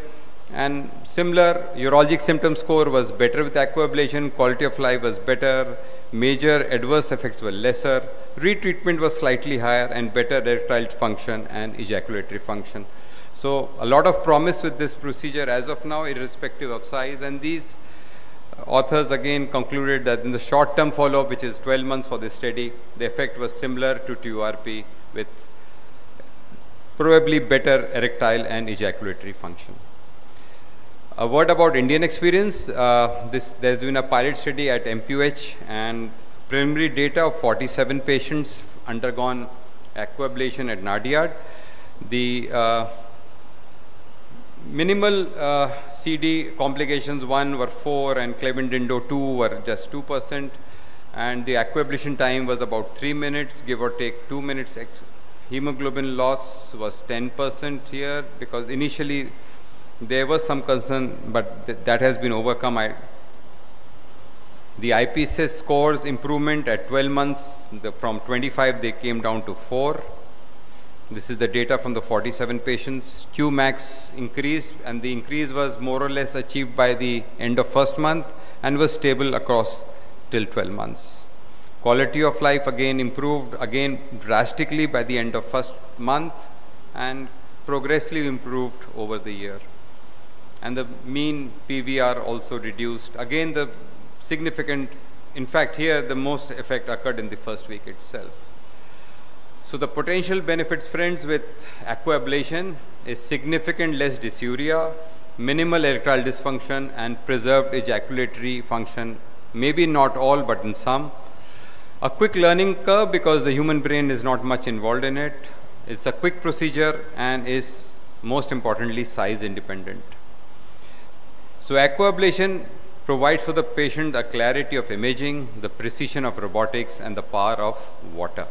And similar, urologic symptom score was better with aquablation, quality of life was better, major adverse effects were lesser, retreatment was slightly higher, and better erectile function and ejaculatory function. So a lot of promise with this procedure as of now, irrespective of size. And these authors again concluded that in the short-term follow-up, which is 12 months for this study, the effect was similar to TURP with probably better erectile and ejaculatory function. A word about Indian experience. There's been a pilot study at MPUH, and preliminary data of 47 patients undergone aquablation at Nadiad. The minimal CD complications 1 were 4 and Clevin-Dindo 2 were just 2%, and the aquablation time was about 3 minutes, give or take 2 minutes. Hemoglobin loss was 10% here, because initially there was some concern, but that has been overcome. The IPSS scores improvement at 12 months, from 25 they came down to 4. This is the data from the 47 patients. Qmax increased, and the increase was more or less achieved by the end of first month and was stable across till 12 months. Quality of life again improved, again drastically by the end of first month, and progressively improved over the year. And the mean PVR also reduced. Again, the significant, in fact here the most effect occurred in the first week itself. So the potential benefits, friends, with aquablation is significant less dysuria, minimal erectile dysfunction, and preserved ejaculatory function, maybe not all but in some. A quick learning curve because the human brain is not much involved in it. It's a quick procedure and is most importantly size independent. So aquablation provides for the patient a clarity of imaging, the precision of robotics, and the power of water.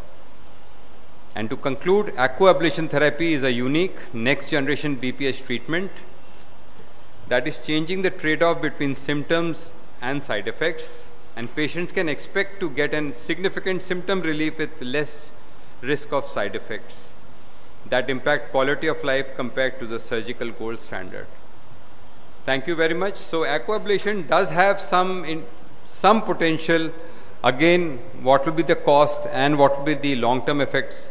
And to conclude, aquablation therapy is a unique next generation BPH treatment that is changing the trade-off between symptoms and side effects, and patients can expect to get a significant symptom relief with less risk of side effects that impact quality of life compared to the surgical gold standard. Thank you very much. So aquablation does have some potential. Again, what will be the cost and what will be the long-term effects?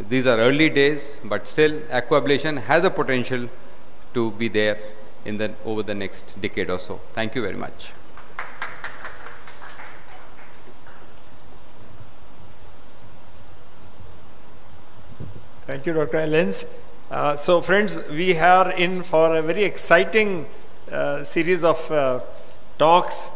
These are early days, but still aquablation has a potential to be there over the next decade or so. Thank you very much. Thank you, Dr. Allens. So friends, we are in for a very exciting series of talks,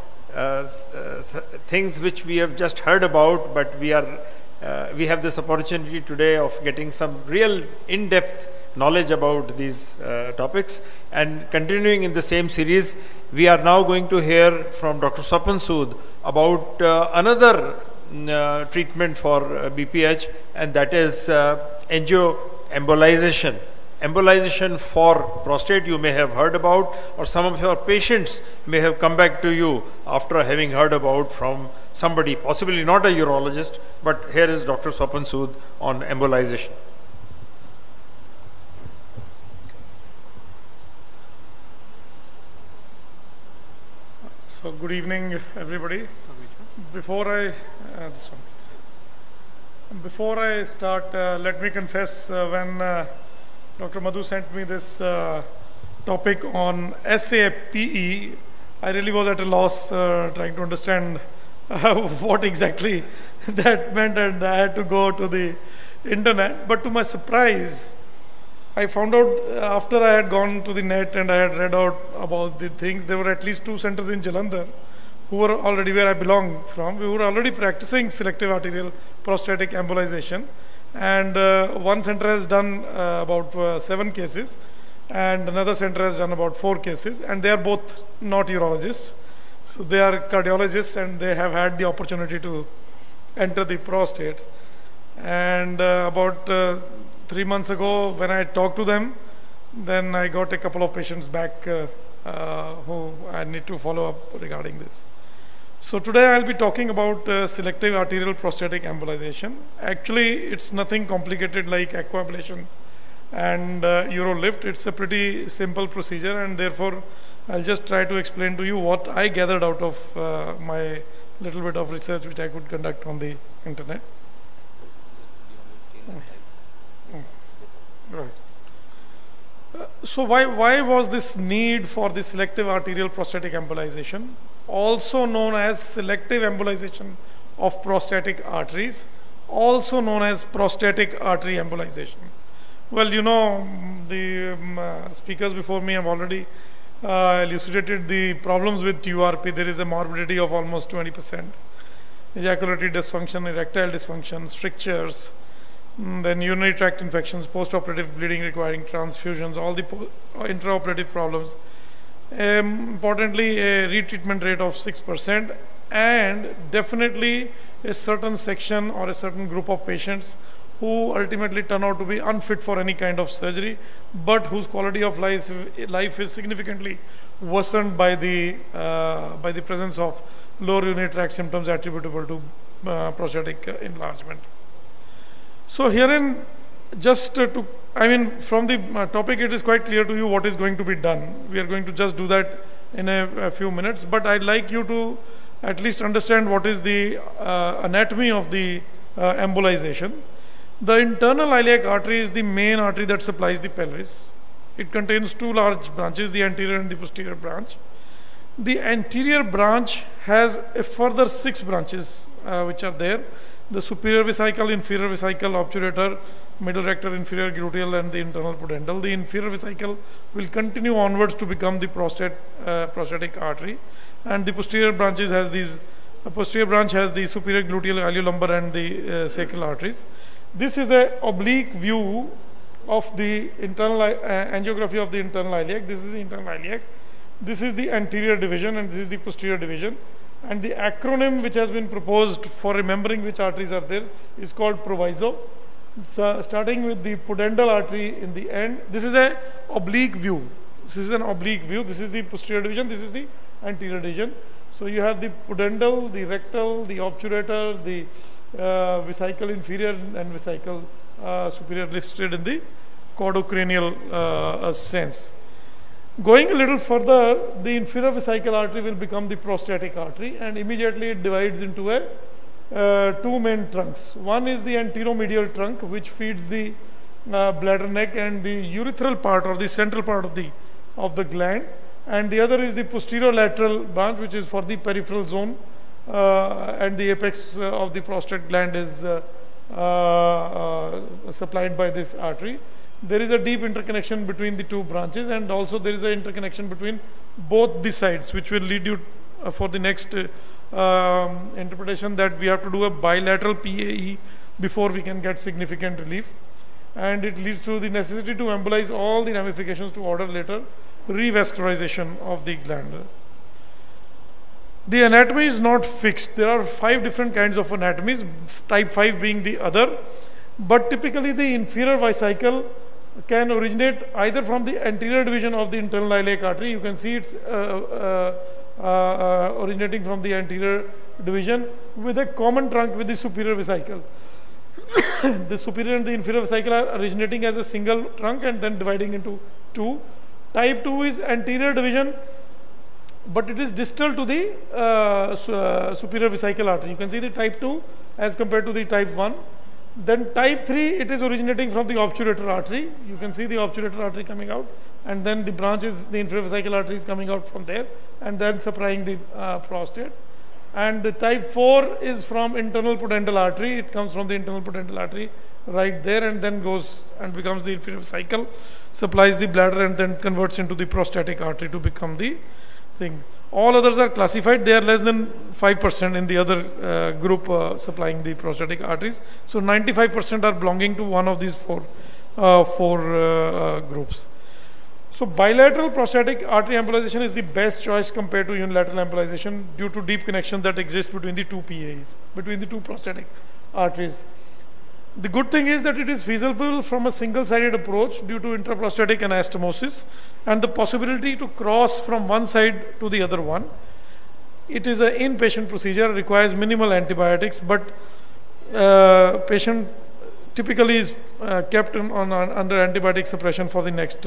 things which we have just heard about, but we have this opportunity today of getting some real in-depth knowledge about these topics. And continuing in the same series, we are now going to hear from Dr. Swapan Sood about another treatment for BPH, and that is angioembolization. Embolization for prostate you may have heard about, or some of your patients may have come back to you after having heard about from somebody, possibly not a urologist, but here is Dr. Swapan Sood on embolization. So good evening, everybody. Before I start, let me confess, when Dr. Madhu sent me this topic on SAPE, I really was at a loss trying to understand what exactly that meant, and I had to go to the internet. But to my surprise, I found out after I had gone to the net and I had read out about the things, there were at least 2 centers in Jalandhar who were already, where I belong from, we were already practicing selective arterial prostatic embolization. And one center has done about 7 cases, and another center has done about 4 cases, and they are both not urologists. So they are cardiologists, and they have had the opportunity to enter the prostate. And about 3 months ago, when I talked to them, then I got a couple of patients back who I need to follow up regarding this. So today I'll be talking about selective arterial prostatic embolization. Actually, it's nothing complicated like aquablation and urolift. It's a pretty simple procedure, and therefore I'll just try to explain to you what I gathered out of my little bit of research which I could conduct on the internet. Right. So why was this need for the selective arterial prostatic embolization, also known as selective embolization of prostatic arteries, also known as prostatic artery embolization? Well, you know, the speakers before me have already elucidated the problems with TURP. There is a morbidity of almost 20%. Ejaculatory dysfunction, erectile dysfunction, strictures, then urinary tract infections, post-operative bleeding requiring transfusions, all the intraoperative problems. Importantly, a retreatment rate of 6%, and definitely a certain section or a certain group of patients who ultimately turn out to be unfit for any kind of surgery, but whose quality of life is significantly worsened by the presence of lower urinary tract symptoms attributable to prostatic enlargement. So herein, just from the topic, it is quite clear to you what is going to be done. We are going to just do that in a few minutes, but I'd like you to at least understand what is the anatomy of the embolization. The internal iliac artery is the main artery that supplies the pelvis. It contains two large branches, the anterior and the posterior branch. The anterior branch has a further 6 branches which are there. The superior vesicle, inferior vesicle, obturator, middle rector, inferior gluteal, and the internal pudendal. The inferior vesicle will continue onwards to become the prostatic artery, and the posterior branches has these. The posterior branch has the superior gluteal, iliolumbar, and the sacral arteries. This is an oblique view of the internal angiography of the internal iliac. This is the internal iliac. This is the anterior division, and this is the posterior division. And the acronym which has been proposed for remembering which arteries are there is called proviso. So starting with the pudendal artery in the end. This is an oblique view. This is an oblique view. This is the posterior division. This is the anterior division. So you have the pudendal, the rectal, the obturator, the vesicle inferior and vesicle superior listed in the caudocranial sense. Going a little further, the inferior vesical artery will become the prostatic artery, and immediately it divides into two main trunks. One is the anteromedial trunk, which feeds the bladder neck and the urethral part or the central part of the gland, and the other is the posterior lateral branch, which is for the peripheral zone, and the apex of the prostate gland is supplied by this artery. There is a deep interconnection between the two branches, and also there is an interconnection between both the sides, which will lead you for the next interpretation that we have to do a bilateral PAE before we can get significant relief, and it leads to the necessity to embolize all the ramifications to order later revascularization of the gland. The anatomy is not fixed. There are 5 different kinds of anatomies, type 5 being the other, but typically the inferior vesicle can originate either from the anterior division of the internal iliac artery. You can see it's originating from the anterior division with a common trunk with the superior vesicle. The superior and the inferior vesicle are originating as a single trunk and then dividing into 2. Type 2 is anterior division, but it is distal to the superior vesical artery. You can see the type 2 as compared to the type 1. Then type 3, it is originating from the obturator artery. You can see the obturator artery coming out, and then the branches, the inferior vesical artery is coming out from there, and then supplying the prostate. And the type 4 is from internal pudendal artery. It comes from the internal pudendal artery right there, and then goes and becomes the inferior vesicle, supplies the bladder, and then converts into the prostatic artery to become the thing. All others are classified. They are less than 5% in the other group supplying the prostatic arteries. So 95% are belonging to one of these four groups. So bilateral prostatic artery embolization is the best choice compared to unilateral embolization due to deep connection that exists between the two PAs, between the two prostatic arteries. The good thing is that it is feasible from a single-sided approach due to intraprostatic anastomosis and the possibility to cross from one side to the other one. It is an inpatient procedure, requires minimal antibiotics, but patient typically is kept under antibiotic suppression for the next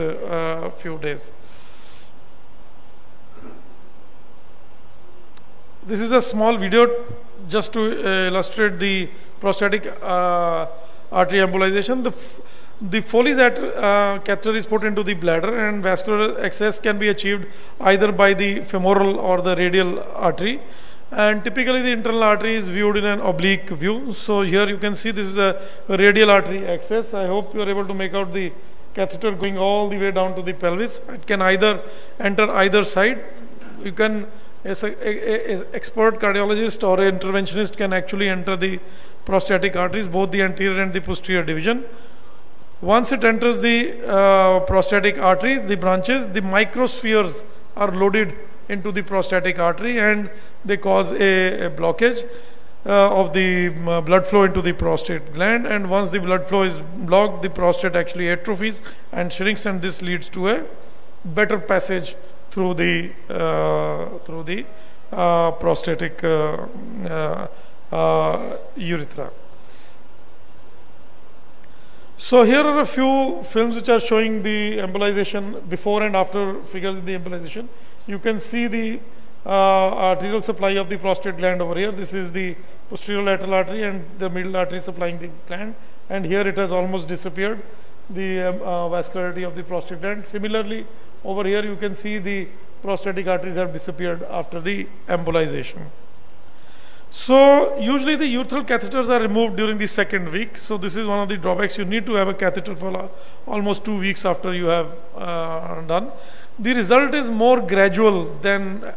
few days. This is a small video just to illustrate the prostatic artery embolization. The Foley's catheter is put into the bladder, and vascular access can be achieved either by the femoral or the radial artery. And typically the internal artery is viewed in an oblique view. So here you can see this is a radial artery access. I hope you are able to make out the catheter going all the way down to the pelvis. It can either enter either side. You can, as an expert cardiologist or an interventionist, can actually enter the prostatic arteries, both the anterior and the posterior division. Once it enters the prostatic artery, the branches, the microspheres are loaded into the prostatic artery and they cause a blockage. of the blood flow into the prostate gland, and once the blood flow is blocked, the prostate actually atrophies and shrinks, and this leads to a better passage through the prostatic urethra. So here are a few films which are showing the embolization before and after figures in the embolization. You can see the arterial supply of the prostate gland over here. This is the posterior lateral artery and the middle artery supplying the gland, and here it has almost disappeared, the vascularity of the prostate gland. Similarly, over here you can see the prostatic arteries have disappeared after the embolization. So usually the urethral catheters are removed during the second week. So this is one of the drawbacks. You need to have a catheter for almost 2 weeks after you have done. The result is more gradual than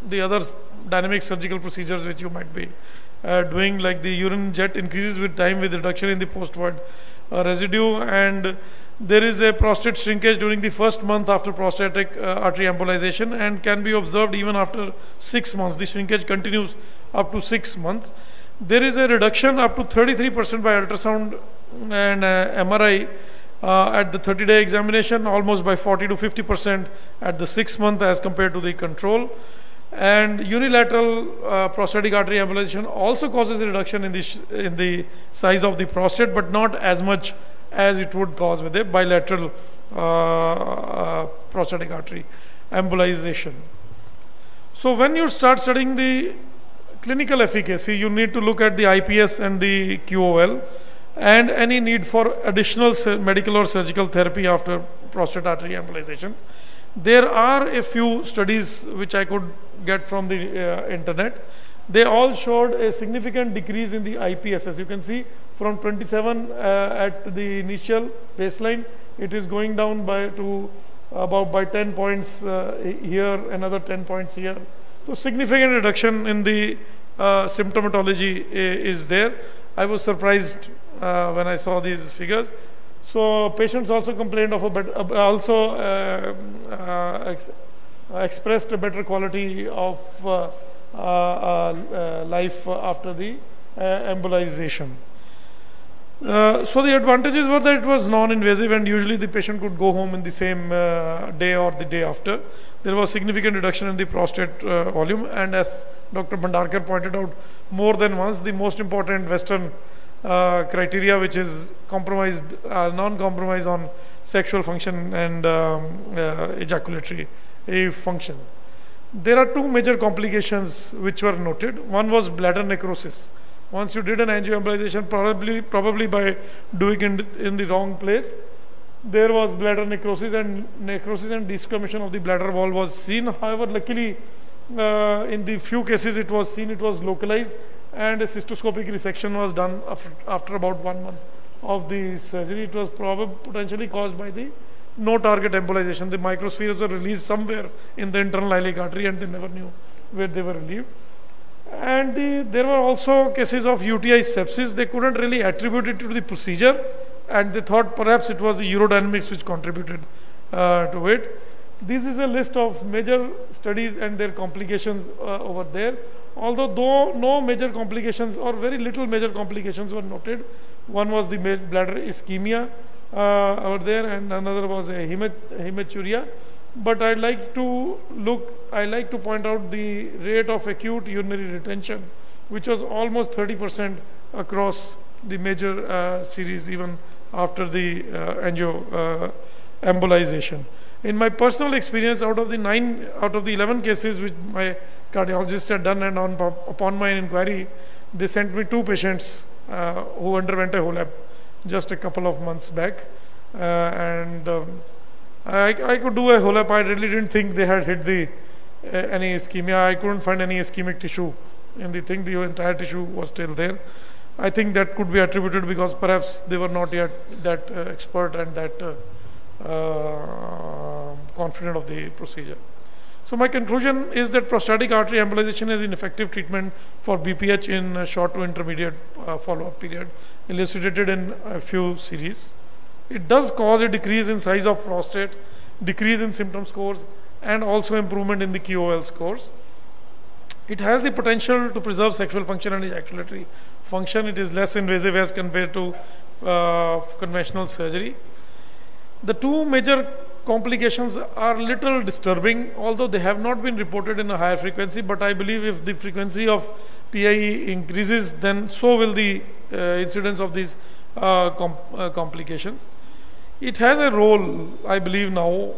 the other dynamic surgical procedures which you might be doing, like the urine jet increases with time with reduction in the post-void residue, and there is a prostate shrinkage during the first month after prostatic artery embolization and can be observed even after 6 months. The shrinkage continues up to 6 months. There is a reduction up to 33% by ultrasound and MRI at the 30-day examination, almost by 40 to 50% at the 6 month as compared to the control. And unilateral prostatic artery embolization also causes a reduction in the size of the prostate, but not as much as it would cause with a bilateral prostatic artery embolization. So when you start studying the clinical efficacy, you need to look at the IPS and the QOL and any need for additional medical or surgical therapy after prostate artery embolization. There are a few studies which I could get from the internet. They all showed a significant decrease in the IPS. As you can see, from 27 at the initial baseline, it is going down by 10 points here, another 10 points here. So significant reduction in the symptomatology is there. I was surprised when I saw these figures. So patients also complained of expressed a better quality of life after the embolization. So the advantages were that it was non-invasive and usually the patient could go home in the same day or the day after. There was significant reduction in the prostate volume, and as Dr. Bhandarkar pointed out more than once, the most important Western criteria, which is non-compromise on sexual function and ejaculatory function. There are two major complications which were noted. One was bladder necrosis. Once you did an angioembolization, probably by doing it in the wrong place, there was bladder necrosis and desquamation of the bladder wall was seen. However, luckily, in the few cases it was seen, it was localized, and a cystoscopic resection was done after about 1 month of the surgery. It was potentially caused by the no target embolization. The microspheres were released somewhere in the internal iliac artery and they never knew where they were relieved. And there were also cases of UTI sepsis. They couldn't really attribute it to the procedure, and they thought perhaps it was the urodynamics which contributed to it. This is a list of major studies and their complications over there. Although no major complications or very little major complications were noted. One was the bladder ischemia over there, and another was a hematuria. But I'd like to point out the rate of acute urinary retention, which was almost 30% across the major series, even after the embolization. In my personal experience, out of the 11 cases which my cardiologist had done, and upon my inquiry, they sent me 2 patients who underwent a HOLAP just a couple of months back, I could do a HOLAP. I really didn't think they had hit any ischemia. I couldn't find any ischemic tissue in the thing. The entire tissue was still there. I think that could be attributed because perhaps they were not yet that expert and that confident of the procedure. So my conclusion is that prostatic artery embolization is an effective treatment for BPH in a short to intermediate follow-up period, illustrated in a few series. It does cause a decrease in size of prostate, decrease in symptom scores, and also improvement in the QOL scores. It has the potential to preserve sexual function and ejaculatory function. It is less invasive as compared to conventional surgery. The two major complications are little disturbing, although they have not been reported in a higher frequency, but I believe if the frequency of PIE increases, then so will the incidence of these complications. It has a role, I believe now,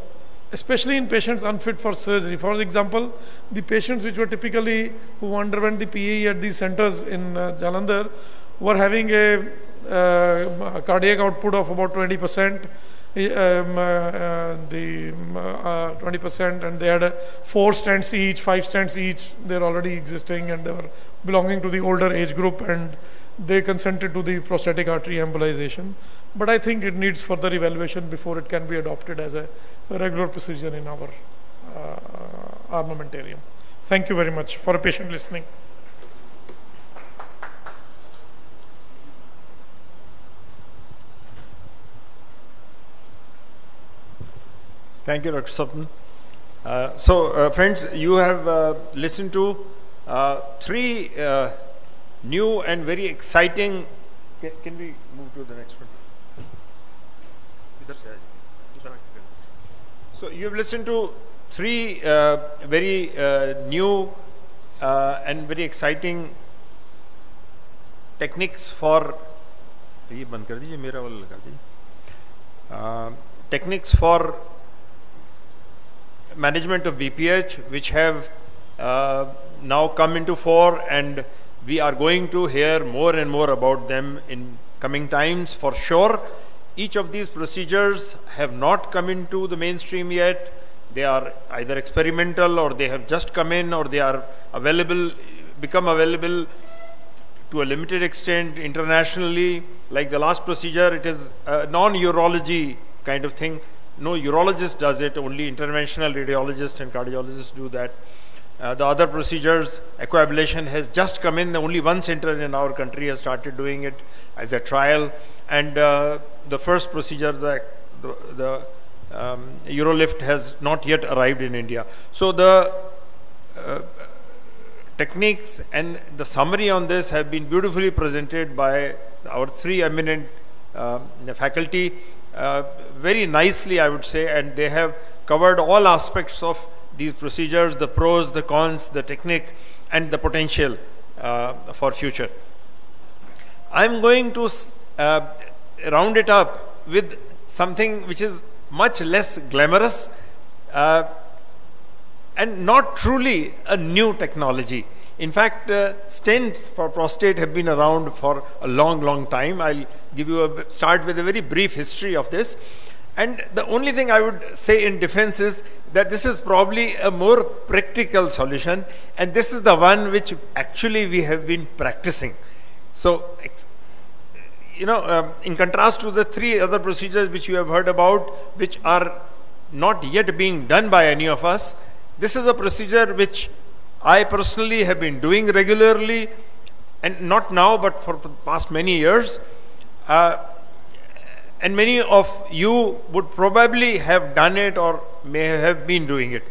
especially in patients unfit for surgery. For example, the patients which were typically who underwent the PAE at these centers in Jalandhar were having a cardiac output of about 20%, 20%, and they had 4 stents each, 5 stents each. They're already existing, and they were belonging to the older age group, and they consented to the prostatic artery embolization. But I think it needs further evaluation before it can be adopted as a regular procedure in our armamentarium. Thank you very much for a patient listening. Thank you, Dr. Swapnil. Friends, you have listened to 3 new and very exciting. Can we move to the next one? So you have listened to 3 very new and very exciting techniques for management of BPH, which have now come into fore, and we are going to hear more and more about them in coming times for sure. Each of these procedures have not come into the mainstream yet. They are either experimental, or they have just come in, or they are become available to a limited extent internationally. Like the last procedure, it is a non-urology kind of thing. No urologist does it, only interventional radiologists and cardiologists do that. The other procedures, equablation has just come in. Only one center in our country has started doing it as a trial. And the first procedure, the Urolift, has not yet arrived in India. So the techniques and the summary on this have been beautifully presented by our 3 eminent faculty, very nicely, I would say, and they have covered all aspects of these procedures, the pros, the cons, the technique, and the potential for future. I'm going to round it up with something which is much less glamorous and not truly a new technology. In fact, stents for prostate have been around for a long time. I'll give you start with a very brief history of this. And the only thing I would say in defense is that this is probably a more practical solution, and this is the one which actually we have been practicing. So, in contrast to the 3 other procedures which you have heard about, which are not yet being done by any of us, this is a procedure which I personally have been doing regularly, and not now, but for the past many years. And many of you would probably have done it or may have been doing it.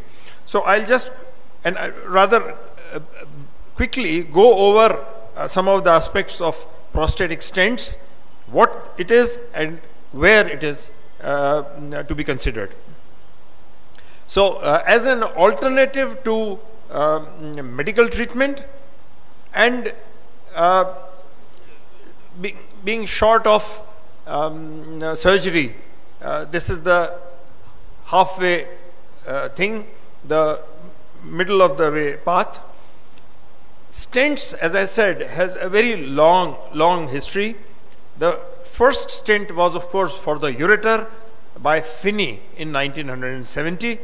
So I'll just, and rather quickly go over some of the aspects of prostatic stents, what it is and where it is to be considered. So as an alternative to medical treatment and being short of surgery, this is the halfway thing, the middle of the way path. Stents, as I said, has a very long history. The first stent was, of course, for the ureter by Finney in 1970,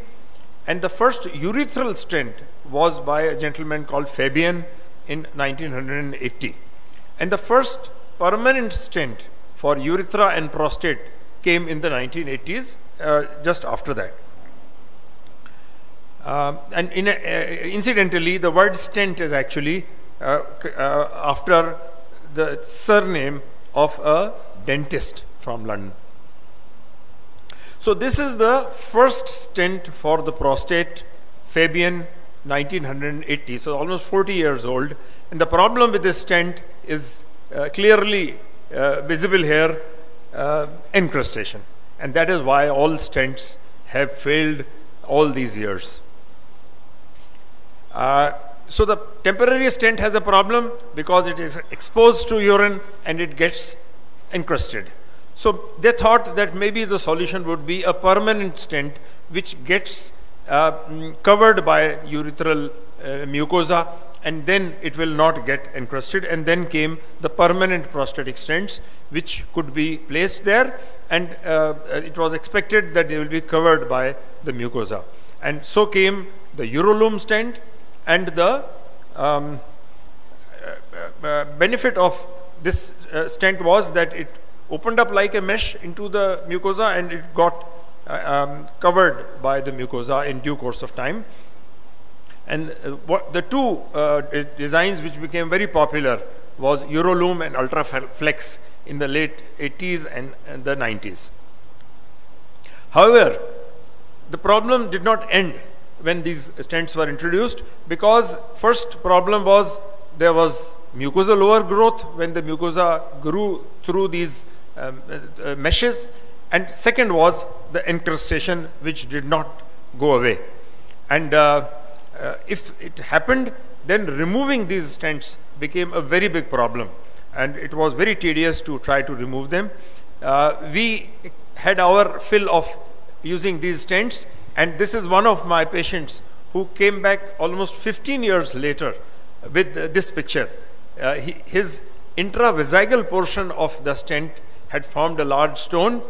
and the first urethral stent was by a gentleman called Fabian in 1980. And the first permanent stent for urethra and prostate came in the 1980s, just after that. And incidentally, the word stent is actually after the surname of a dentist from London. So this is the first stent for the prostate, Fabian 1980, so almost 40 years old. And the problem with this stent is clearly visible here, encrustation. And that is why all stents have failed all these years. So the temporary stent has a problem because it is exposed to urine and it gets encrusted. So they thought that maybe the solution would be a permanent stent which gets covered by urethral mucosa, and then it will not get encrusted. And then came the permanent prostatic stents which could be placed there, and it was expected that they will be covered by the mucosa. And so came the Urolume stent, and the benefit of this stent was that it opened up like a mesh into the mucosa, and it got covered by the mucosa in due course of time. And what the two designs which became very popular was Urolume and Ultraflex in the late 80s and the 90s. However, the problem did not end when these stents were introduced, because first problem was there was mucosal overgrowth when the mucosa grew through these meshes, and second was the encrustation which did not go away. And if it happened, then removing these stents became a very big problem, and it was very tedious to try to remove them. We had our fill of using these stents, and this is one of my patients who came back almost 15 years later with this picture. His intravesical portion of the stent had formed a large stone,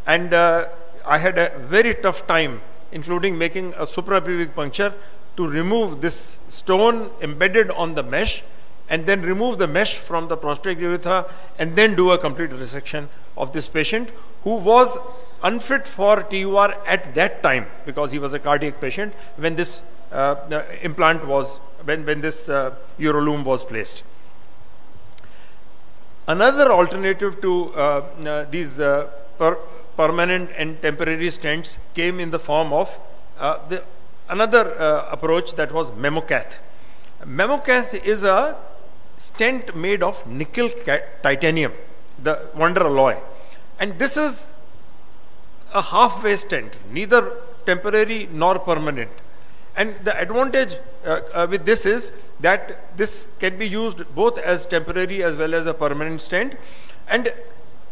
and I had a very tough time, including making a suprapubic puncture, to remove this stone embedded on the mesh, and then remove the mesh from the prostatic urethra, and then do a complete resection of this patient, who was unfit for TUR at that time because he was a cardiac patient when this implant was, when this Urolume was placed. Another alternative to these permanent and temporary stents came in the form of another approach, that was Memocath. Memocath is a stent made of nickel titanium, the wonder alloy, and this is a halfway stent, neither temporary nor permanent. And the advantage with this is that this can be used both as temporary as well as a permanent stent, and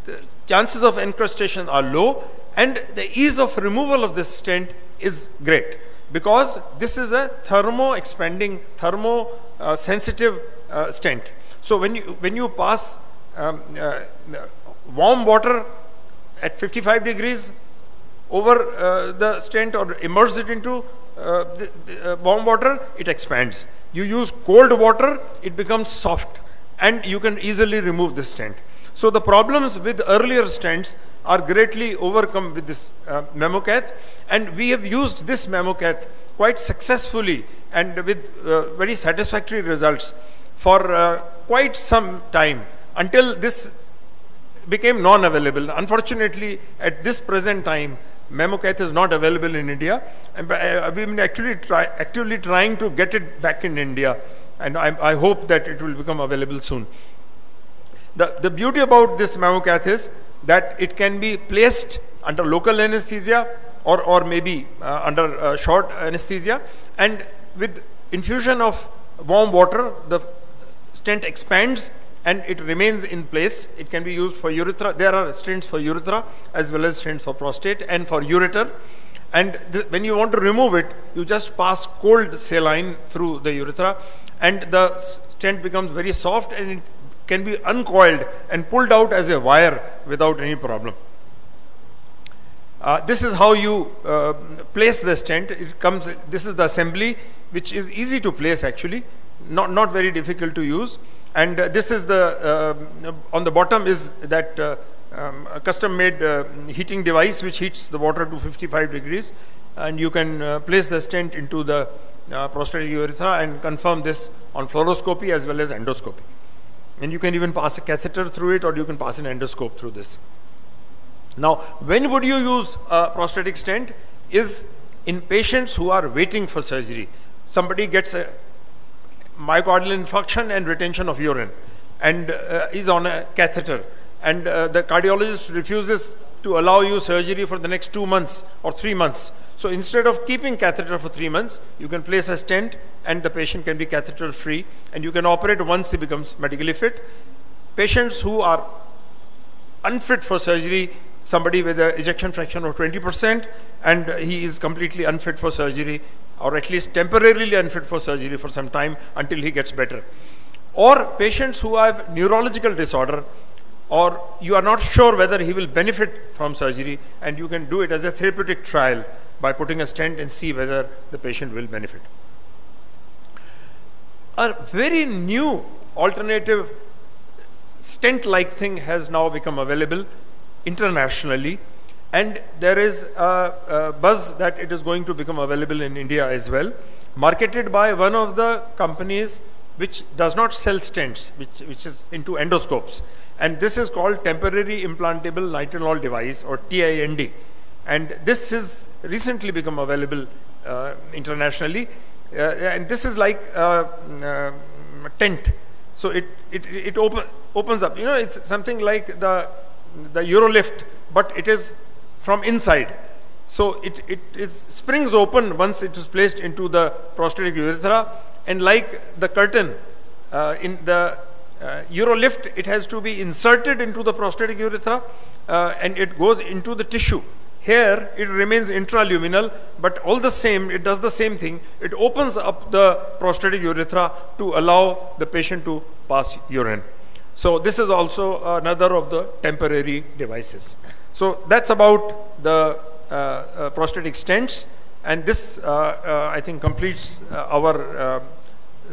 the chances of encrustation are low, and the ease of removal of this stent is great, because this is a thermo-expanding, thermo-sensitive stent. So when you pass warm water at 55 degrees over the stent, or immerse it into warm water, it expands. You use cold water, it becomes soft, and you can easily remove this stent. So the problems with earlier stents are greatly overcome with this Memocath, and we have used this Memocath quite successfully and with very satisfactory results for quite some time, until this became non-available. Unfortunately, at this present time, Memocath is not available in India, and we've been actively trying to get it back in India, and I hope that it will become available soon. The beauty about this Memocath is that it can be placed under local anesthesia or maybe under short anesthesia, and with infusion of warm water, the stent expands and it remains in place. It can be used for urethra. There are stents for urethra as well as stents for prostate and for ureter. And when you want to remove it, you just pass cold saline through the urethra, and the stent becomes very soft, and it can be uncoiled and pulled out as a wire without any problem. This is how you place the stent. It comes. This is the assembly, which is easy to place actually, not very difficult to use. And this is the on the bottom is that a custom-made heating device which heats the water to 55 degrees, and you can place the stent into the prostatic urethra and confirm this on fluoroscopy as well as endoscopy. And you can even pass a catheter through it, or you can pass an endoscope through this. Now, when would you use a prostatic stent? Is in patients who are waiting for surgery. somebody gets a myocardial infarction and retention of urine and is on a catheter, and the cardiologist refuses to allow you surgery for the next 2 months or 3 months. So instead of keeping catheter for 3 months, you can place a stent and the patient can be catheter free, and you can operate once he becomes medically fit. Patients who are unfit for surgery, somebody with an ejection fraction of 20% and he is completely unfit for surgery, or at least temporarily unfit for surgery for some time until he gets better. Or patients who have neurological disorder, or you are not sure whether he will benefit from surgery, and you can do it as a therapeutic trial by putting a stent and see whether the patient will benefit. A very new alternative stent-like thing has now become available internationally, and there is a buzz that it is going to become available in India as well, marketed by one of the companies which does not sell stents, which is into endoscopes, and this is called temporary implantable nitinol device, or TIND, and this has recently become available internationally, and this is like a tent. So it opens up. You know, it's something like the Eurolift, but it is from inside. So it springs open once it is placed into the prostatic urethra, and like the curtain in the Eurolift, it has to be inserted into the prostatic urethra and it goes into the tissue. Here it remains intraluminal, but all the same, it does the same thing. It opens up the prostatic urethra to allow the patient to pass urine. So this is also another of the temporary devices. So that's about the prostatic stents, and this I think completes our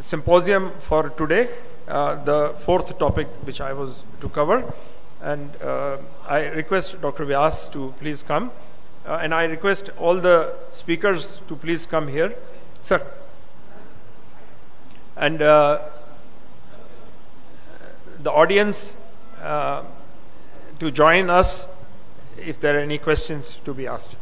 symposium for today, the fourth topic which I was to cover. And I request Dr. Vyas to please come, and I request all the speakers to please come here. Sir. And the audience to join us if there are any questions to be asked.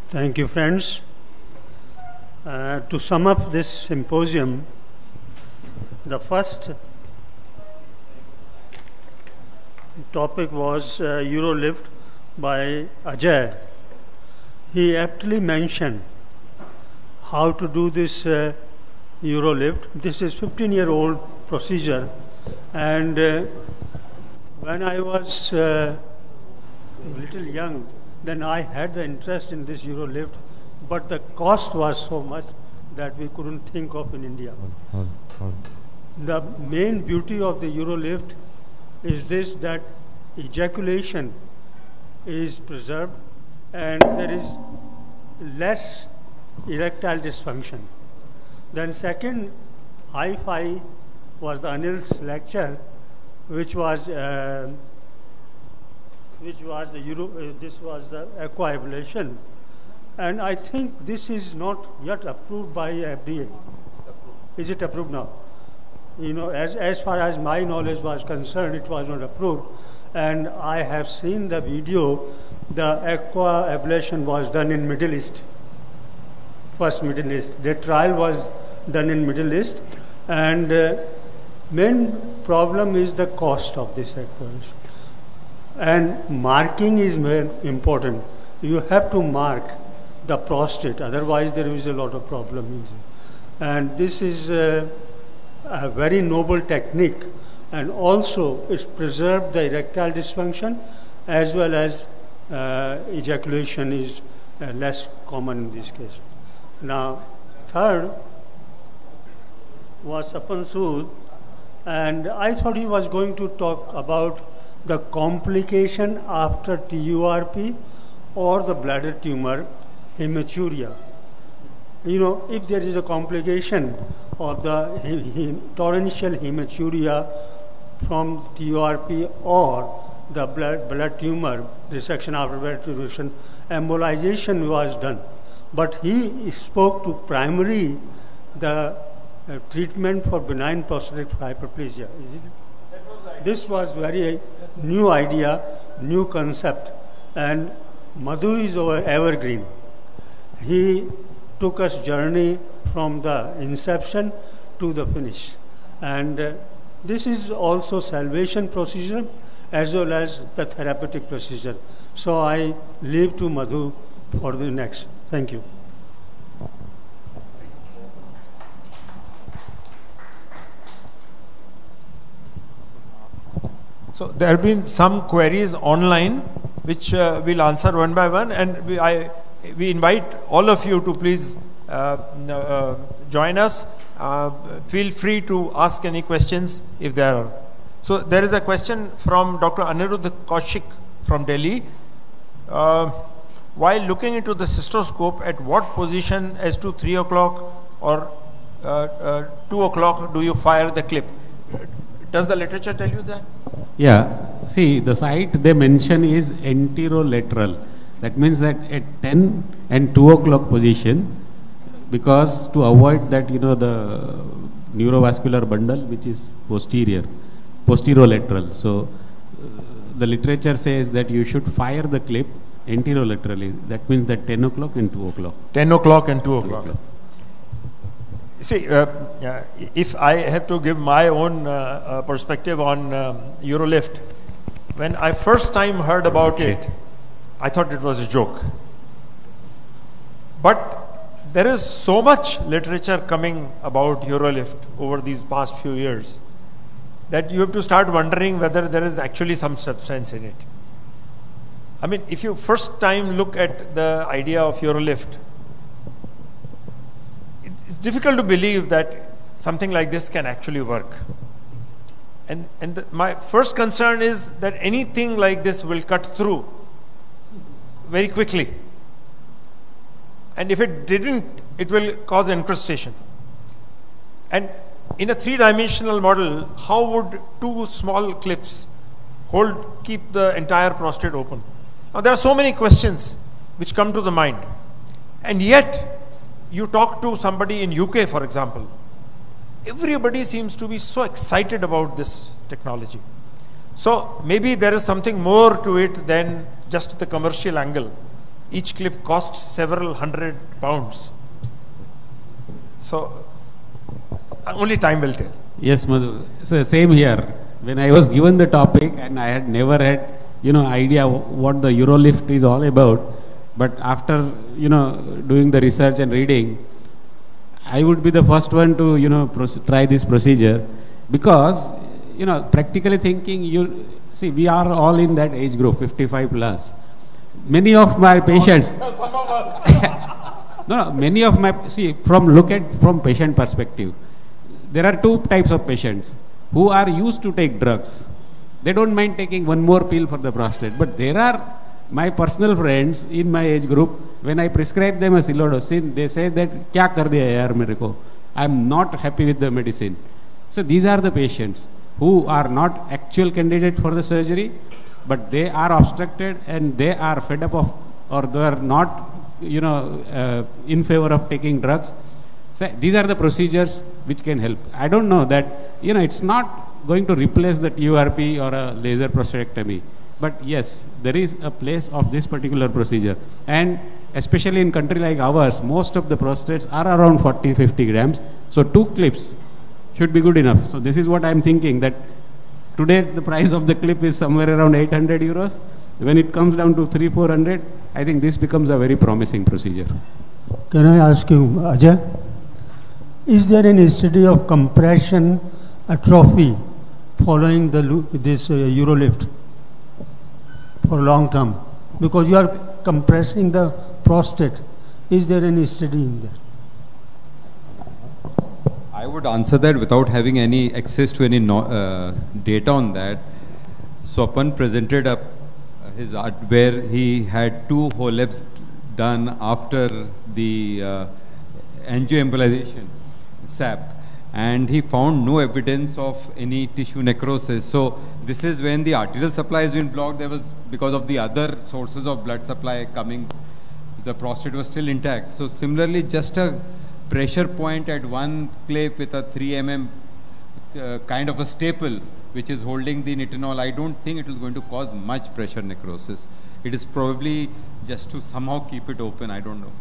Thank you, friends. To sum up this symposium, the first topic was Eurolift by Ajay. He aptly mentioned how to do this Eurolift. This is 15-year-old procedure, and when I was a little young, then I had the interest in this Eurolift, but the cost was so much that we couldn't think of in India. The main beauty of the Eurolift is this, that ejaculation is preserved and there is less erectile dysfunction. Then second, hi-fi was the Anil's lecture, which was the aquablation, and I think this is not yet approved by FDA. Is it approved now? You know, as far as my knowledge was concerned, it was not approved, and I have seen the video. The aquablation was done in Middle East, first Middle East. The trial was done in Middle East, and main problem is the cost of this aquablation. And marking is very important. You have to mark the prostate, otherwise there is a lot of problems. And this is a very noble technique, and also it's preserved the erectile dysfunction as well as ejaculation is less common in this case. Now, third was Sapan Sood, and I thought he was going to talk about the complication after TURP or the bladder tumor, hematuria. You know, if there is a complication of the torrential hematuria from TURP or the blood tumor, resection after blood transfusion, embolization was done. But he spoke to primarily the treatment for benign prostatic hyperplasia. Is it? This was very new idea, new concept, and Madhu is our evergreen. He took us journey from the inception to the finish, and this is also salvation procedure as well as the therapeutic procedure. So I leave to Madhu for the next. Thank you. So there have been some queries online which we'll answer one by one, and we invite all of you to please join us. Feel free to ask any questions if there are. So there is a question from Dr. Anirudh Kaushik from Delhi. While looking into the cystoscope, at what position as to 3 o'clock or 2 o'clock do you fire the clip? Does the literature tell you that? Yeah, see, the site they mention is anterolateral. That means that at 10 and 2 o'clock position, because to avoid that, the neurovascular bundle, which is posterolateral. So the literature says that you should fire the clip anterolaterally. That means that 10 o'clock and 2 o'clock. 10 o'clock and 2 o'clock. See, if I have to give my own perspective on Urolift, when I first time heard about it, I thought it was a joke. But there is so much literature coming about Urolift over these past few years that you have to start wondering whether there is actually some substance in it. I mean, if you first time look at the idea of Urolift, it's difficult to believe that something like this can actually work. And my first concern is that anything like this will cut through very quickly. And if it didn't, it will cause incrustations. And in a three-dimensional model, how would two small clips keep the entire prostate open? Now, there are so many questions which come to the mind. And yet, you talk to somebody in UK, for example, everybody seems to be so excited about this technology. So maybe there is something more to it than just the commercial angle. Each clip costs several £100. So only time will tell. Yes, Madhu. So same here. When I was given the topic, and I had never had idea what the Urolift is all about, but after doing the research and reading, I would be the first one to try this procedure, because practically thinking, we are all in that age group, 55 plus. Many of my patients many of my from patient perspective, there are two types of patients who are used to take drugs. They don't mind taking one more pill for the prostate, but there are my personal friends in my age group, when I prescribe them a silodosin, they say that kya kar diya yaar mere ko, I'm not happy with the medicine. So these are the patients who are not actual candidate for the surgery, but they are obstructed and they are fed up of, or they are not in favor of taking drugs. So these are the procedures which can help. I don't know that it's not going to replace that URP or a laser prostatectomy, but yes, there is a place of this particular procedure. And especially in country like ours, most of the prostates are around 40-50 grams. So 2 clips should be good enough. So this is what I'm thinking, that today the price of the clip is somewhere around 800 euros. When it comes down to 300-400, I think this becomes a very promising procedure. Can I ask you, Ajay, is there any study of compression atrophy following this Urolift for long term? Because you are compressing the prostate. Is there any study in that? I would answer that without having any access to any data on that. Swapan presented his art where he had 2 HoLEBs done after the angioembolization, SAP, and he found no evidence of any tissue necrosis. So this is when the arterial supply has been blocked. There was, because of the other sources of blood supply coming, the prostate was still intact. So similarly, just a pressure point at one clip with a 3 mm kind of a staple which is holding the nitinol, I don't think it is going to cause much pressure necrosis. It is probably just to somehow keep it open, I don't know.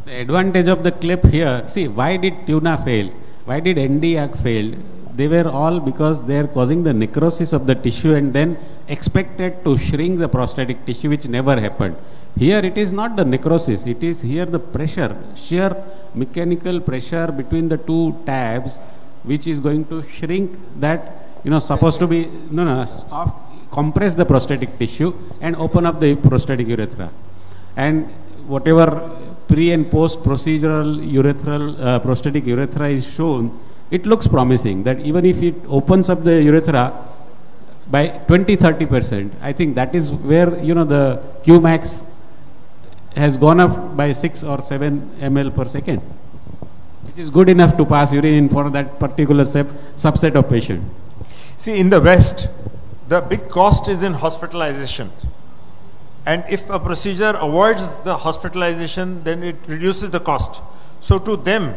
The advantage of the clip here, see, why did tuna fail? Why did NDAC fail? They were all because they are causing the necrosis of the tissue and then expected to shrink the prosthetic tissue, which never happened. Here it is not the necrosis, it is here the pressure, sheer mechanical pressure between the two tabs, which is going to shrink that, supposed to be, compress the prosthetic tissue and open up the prosthetic urethra. And whatever pre and post procedural prosthetic urethra is shown, it looks promising that even if it opens up the urethra by 20-30%, I think that is where, the Qmax has gone up by 6 or 7 ml per second, which is good enough to pass urine in for that particular subset of patient. See, in the West, the big cost is in hospitalization. And if a procedure avoids the hospitalization, then it reduces the cost. So to them,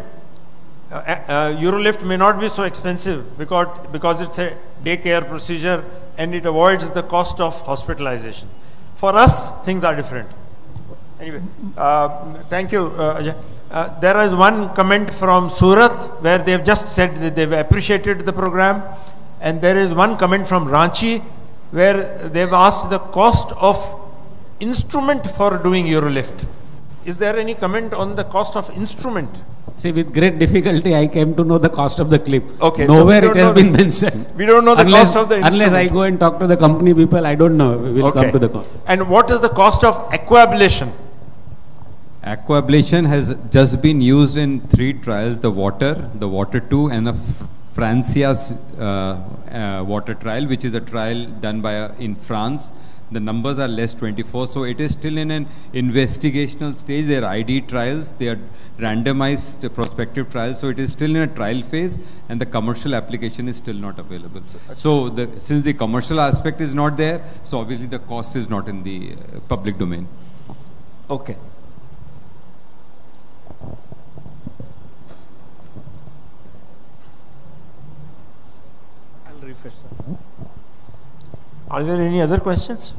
Urolift may not be so expensive because it's a daycare procedure and it avoids the cost of hospitalization. For us, things are different. Anyway, thank you, Ajay. There is one comment from Surat where they've just said that they've appreciated the program, and there is one comment from Ranchi where they've asked the cost of instrument for doing Urolift. Is there any comment on the cost of instrument? See, with great difficulty, I came to know the cost of the clip. Okay, nowhere so it has been mentioned. We don't know the cost of the instrument. Unless I go and talk to the company people, I don't know. We'll come to the cost. And what is the cost of aquablation? Aquablation has just been used in 3 trials, the Water 2 and the Francia's Water trial, which is a trial done by in France. The numbers are less 24, so it is still in an investigational stage. They are ID trials, they are randomized prospective trials, so it is still in a trial phase and the commercial application is still not available. So since the commercial aspect is not there, so obviously the cost is not in the public domain. Okay. I'll refresh that. Are there any other questions?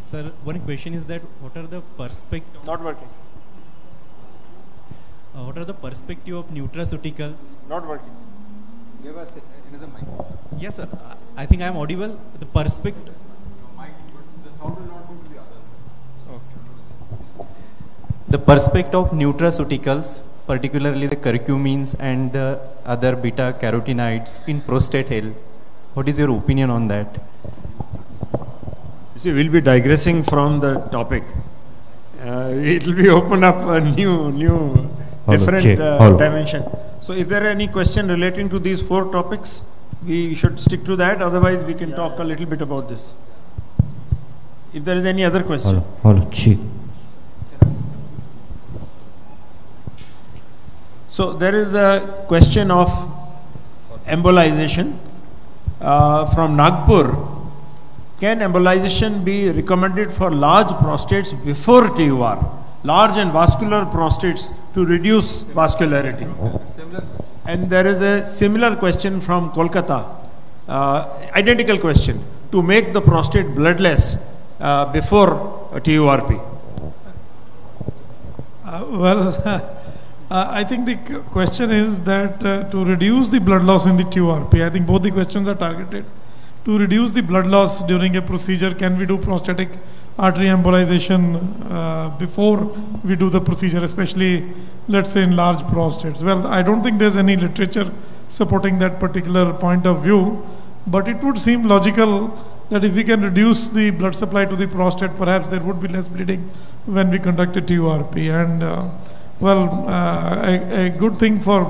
Sir, one question is that what are the perspective? Not working. What are the perspective of nutraceuticals? Not working. Give us another mic. Yes, sir. I think I am audible. The perspective. The sound will not go to the other. Okay. The perspective of nutraceuticals, particularly the curcumins and the other beta carotenoids in prostate health. What is your opinion on that? You see, we'll be digressing from the topic. It will be open up a new different dimension. So if there are any question relating to these 4 topics, we should stick to that. Otherwise, we can talk a little bit about this. If there is any other question. So there is a question of embolization from Nagpur. Can embolization be recommended for large prostates before TUR? Large and vascular prostates to reduce vascularity. And there is a similar question from Kolkata, identical question, to make the prostate bloodless before TURP. I think the question is that to reduce the blood loss in the TURP, I think both the questions are targeted. To reduce the blood loss during a procedure, can we do prostatic artery embolization before we do the procedure, especially, let's say, in large prostates? Well, I don't think there's any literature supporting that particular point of view, but it would seem logical that if we can reduce the blood supply to the prostate, perhaps there would be less bleeding when we conduct a TURP. And a good thing for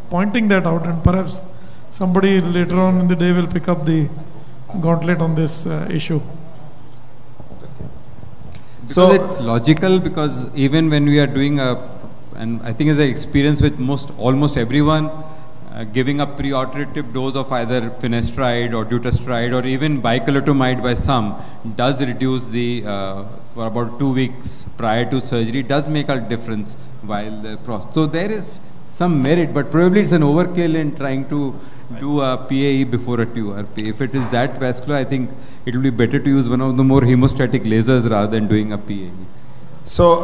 pointing that out, and perhaps somebody later on in the day will pick up the gauntlet on this issue. So it's logical, because even when we are doing and I think as an experience with almost everyone, giving a preoperative dose of either finasteride or dutasteride or even bicalutamide by some does reduce the, for about 2 weeks prior to surgery, does make a difference while the process. So there is some merit, but probably it's an overkill in trying to do a PAE before a TURP. If it is that vascular, I think it will be better to use one of the more hemostatic lasers rather than doing a PAE. So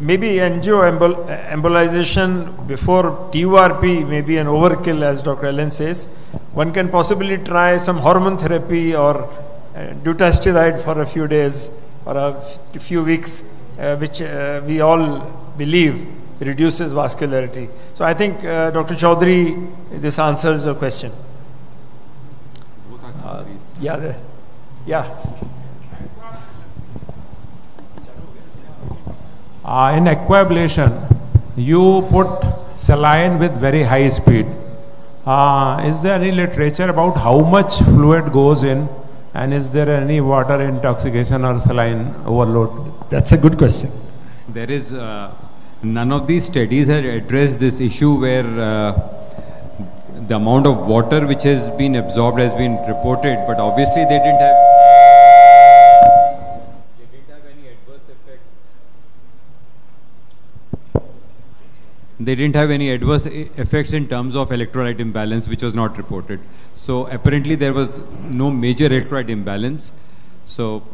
maybe angioembolization before TURP may be an overkill, as Dr. Allen says. One can possibly try some hormone therapy or dutasteride for a few days or a few weeks, which we all believe reduces vascularity. So I think Dr. Chaudhary, this answers your question. Yeah. In aquablation, you put saline with very high speed. Is there any literature about how much fluid goes in, and is there any water intoxication or saline overload? That's a good question. There is none of these studies have addressed this issue where the amount of water which has been absorbed has been reported, but obviously they didn't have any adverse effect. They didn't have any adverse effects in terms of electrolyte imbalance, which was not reported. So apparently there was no major electrolyte imbalance. So,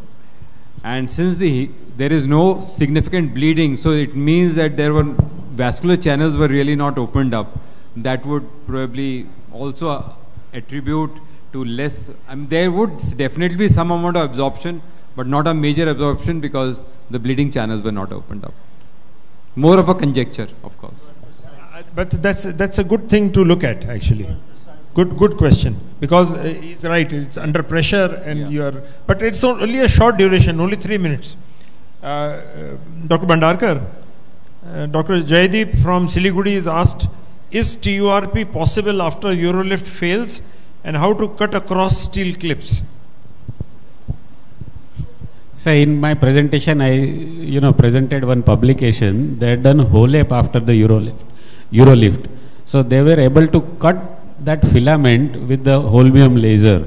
and since there is no significant bleeding, so it means that there were vascular channels were really not opened up. That would probably also attribute to less. I mean, there would definitely be some amount of absorption, but not a major absorption because the bleeding channels were not opened up. More of a conjecture, of course. But that's a good thing to look at, actually. Good question, because he's right. It's under pressure, and but it's only a short duration, only 3 minutes. Dr. Bhandarkar, Dr. Jaydeep from Siliguri is asked, is TURP possible after Urolift fails, and how to cut across steel clips? So in my presentation, I presented one publication. They had done HOLEP after the Urolift. So they were able to cut that filament with the holmium laser.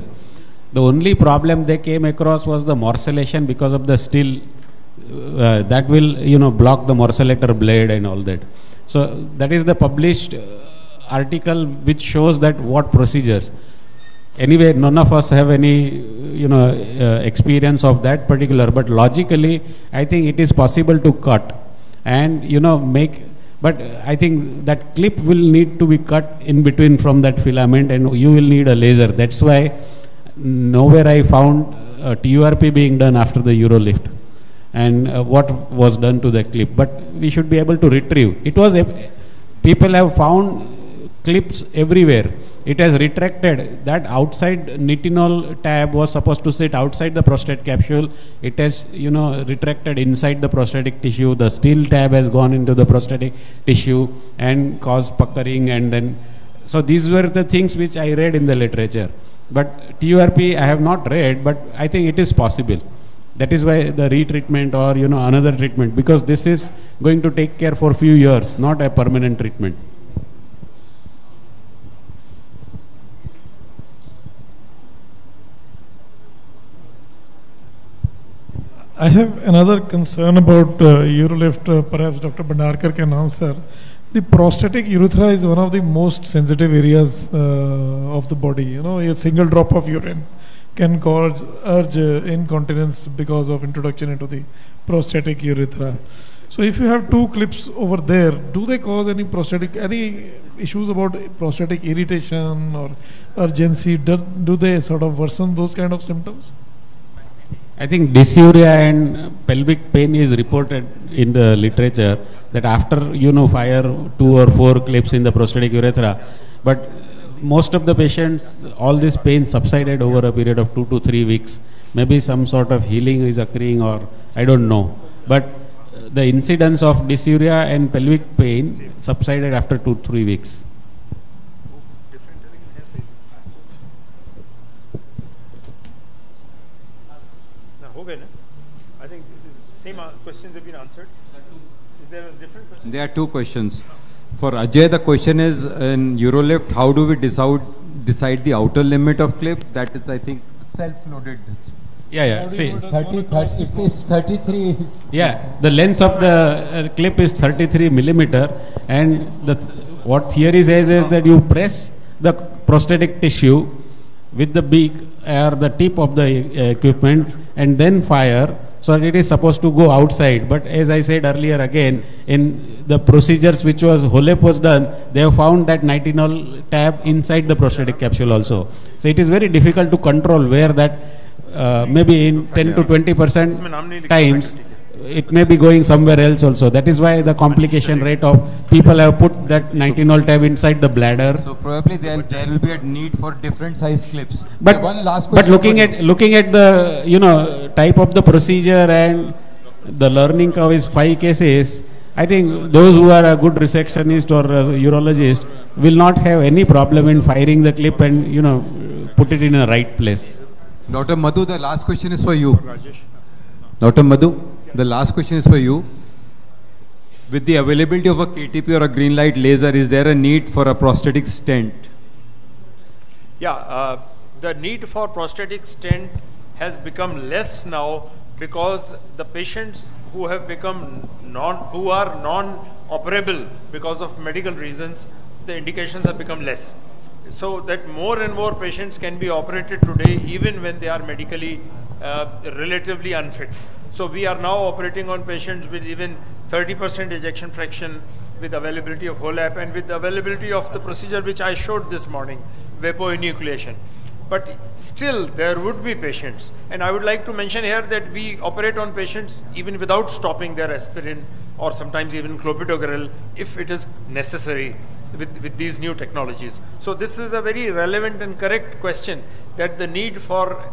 The only problem they came across was the morcellation because of the steel that will block the morcellator blade and all that. So that is the published article which shows that what procedures. Anyway, none of us have any experience of that particular, but logically I think it is possible to cut and make. But I think that clip will need to be cut in between from that filament, and you will need a laser. That's why nowhere I found TURP being done after the Urolift and what was done to the clip. But we should be able to retrieve. People have found clips everywhere. It has retracted. That outside nitinol tab was supposed to sit outside the prostate capsule. It has retracted inside the prostatic tissue. The steel tab has gone into the prostatic tissue and caused puckering, and then so these were the things which I read in the literature. But TURP I have not read, but I think it is possible. That is why the retreatment or another treatment, because this is going to take care for few years, not a permanent treatment. I have another concern about Urolift, perhaps Dr. Bhandarkar can answer. The prostatic urethra is one of the most sensitive areas of the body. A single drop of urine can cause urge incontinence because of introduction into the prostatic urethra. So if you have 2 clips over there, do they cause any issues about prostatic irritation or urgency? Do they sort of worsen those kind of symptoms? I think dysuria and pelvic pain is reported in the literature that after fire 2 or 4 clips in the prostatic urethra, but most of the patients, all this pain subsided over a period of 2 to 3 weeks. Maybe some sort of healing is occurring, or I don't know. But the incidence of dysuria and pelvic pain subsided after 2 to 3 weeks. I think same questions have been answered. Is there a different question? There are 2 questions. For Ajay, the question is in Eurolift, how do we decide the outer limit of clip? That is, I think, self-loaded. Yeah. See, 30, it says 33. yeah, the length of the clip is 33 millimeter, and what theory says is that you press the prosthetic tissue with the beak or the tip of the equipment and then fire. So it is supposed to go outside. But as I said earlier again, in the procedures which HOLEP was done, they have found that nitinol tab inside the prosthetic capsule also. So it is very difficult to control where that maybe in 10 to 20% times it may be going somewhere else also. That is why the complication rate of people have put that nitinol tab inside the bladder. So probably there will be a need for different size clips. But one last but question looking at the type of the procedure and the learning curve is 5 cases. I think those who are a good resectionist or a urologist will not have any problem in firing the clip and put it in the right place. Dr. Madhu, the last question is for you. Dr. Madhu, the last question is for you. With the availability of a KTP or a green light laser, is there a need for a prosthetic stent? Yeah, the need for prosthetic stent has become less now because the patients who have become non-operable because of medical reasons, the indications have become less. So that more and more patients can be operated today even when they are medically relatively unfit. So we are now operating on patients with even 30% ejection fraction, with availability of HOLEP and with the availability of the procedure which I showed this morning, VAPO-enucleation. But still there would be patients, and I would like to mention here that we operate on patients even without stopping their aspirin or sometimes even clopidogrel if it is necessary with these new technologies. So this is a very relevant and correct question, that the need for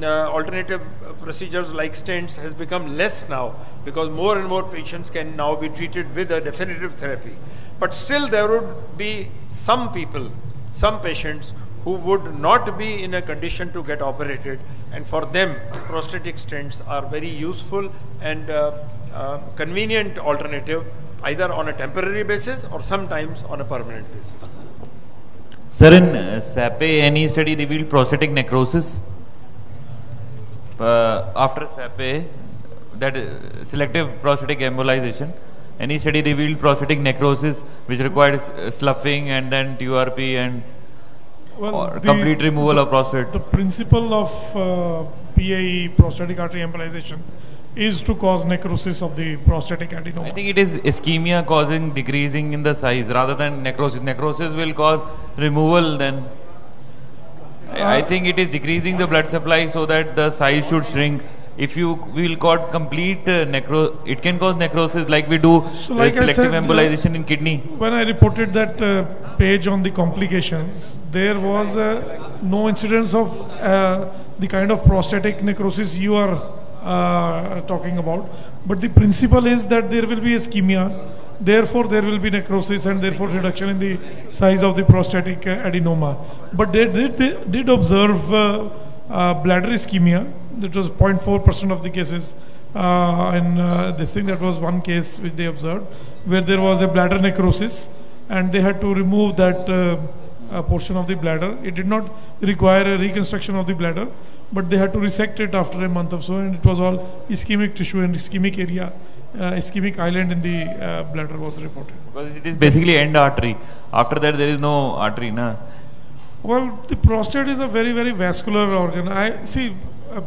alternative procedures like stents has become less now because more and more patients can now be treated with a definitive therapy. But still there would be some people, some patients who would not be in a condition to get operated, and for them prosthetic stents are very useful and convenient alternative, either on a temporary basis or sometimes on a permanent basis. Sir, in SAPE, any study revealed prosthetic necrosis? After SAPE, that selective prosthetic embolization, any study revealed prosthetic necrosis which required sloughing and then TURP and or complete removal of prostate? The principle of PAE, prosthetic artery embolization, is to cause necrosis of the prostatic adenoma. I think it is ischemia causing decreasing in the size rather than necrosis. Necrosis will cause removal then. I think it is decreasing the blood supply so that the size should shrink. If you will cause complete it can cause necrosis like we do selective embolization in kidney. When I reported that page on the complications, there was no incidence of the kind of prostatic necrosis you are talking about. But the principle is that there will be ischemia, therefore there will be necrosis and therefore reduction in the size of the prostatic adenoma. But they did observe bladder ischemia. That was 0.4% of the cases in this thing. That was one case which they observed where there was a bladder necrosis and they had to remove that portion of the bladder. It did not require a reconstruction of the bladder, but they had to resect it after a month or so, and it was all ischemic tissue and ischemic area, ischemic island in the bladder was reported. Because it is basically end artery. After that there is no artery, na? Well, the prostate is a very, very vascular organ.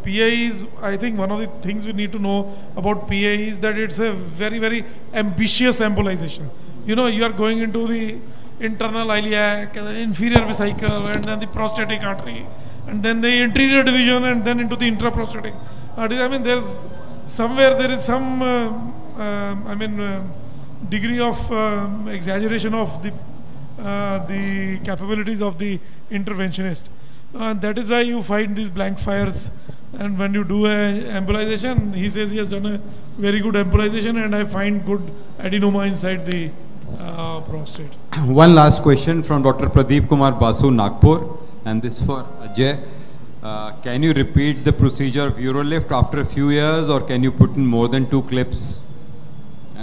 PAE is, I think one of the things we need to know about PAE is that it's a very, very ambitious embolization. You know, you are going into the internal iliac, the inferior vesicle, and then the prostatic artery, and then the anterior division, and then into the intraprostatic artery. I mean, there's somewhere there is some, degree of exaggeration of the capabilities of the interventionist. That is why you find these blank fires. And when you do an embolization, he says he has done a very good embolization and I find good adenoma inside the prostate. One last question from Dr. Pradeep Kumar Basu, Nagpur, and this for Ajay. Can you repeat the procedure of Eurolift after a few years, or can you put in more than 2 clips?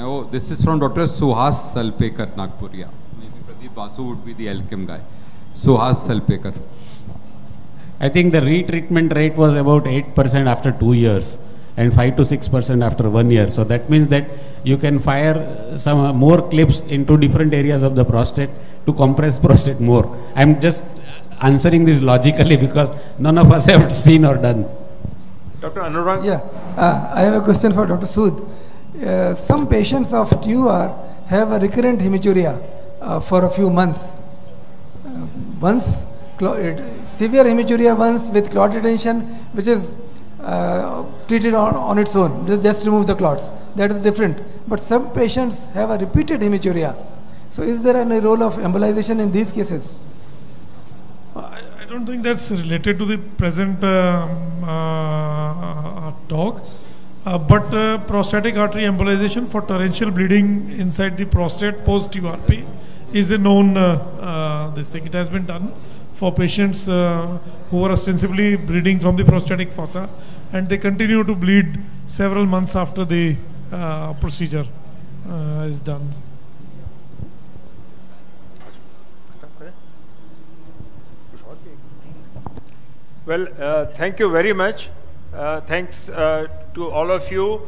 Oh, this is from Dr. Suhas Salpekar, Nagpuria. Maybe Pradeep Basu would be the Alchem guy. Suhas Salpekar. I think the retreatment rate was about 8% after 2 years and 5 to 6% after 1 year. So that means that you can fire some more clips into different areas of the prostate to compress prostate more. I'm just answering this logically because none of us have seen or done. Dr. Anurag? Yeah, I have a question for Dr. Sood. Some patients of TUR have a recurrent hematuria for a few months. Once severe hematuria once with clot retention, which is treated on its own, just remove the clots. That is different. But some patients have a repeated hematuria. So is there any role of embolization in these cases? I don't think that's related to the present talk. But prostatic artery embolization for torrential bleeding inside the prostate post-TURP is a known this thing. It has been done for patients who are ostensibly bleeding from the prostatic fossa, and they continue to bleed several months after the procedure is done. Well, thank you very much. Thanks to all of you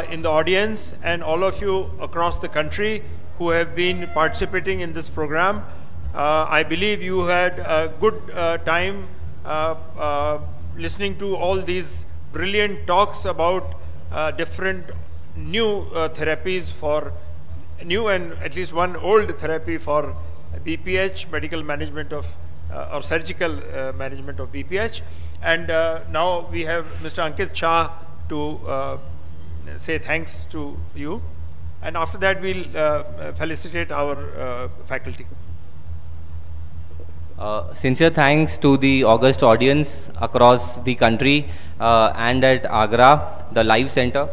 in the audience and all of you across the country who have been participating in this program. I believe you had a good time listening to all these brilliant talks about different new therapies for new and at least one old therapy for BPH, medical management of or surgical management of BPH. And now we have Mr. Ankit Shah to say thanks to you. And after that, we'll felicitate our faculty. Sincere thanks to the august audience across the country and at Agra, the Live Center.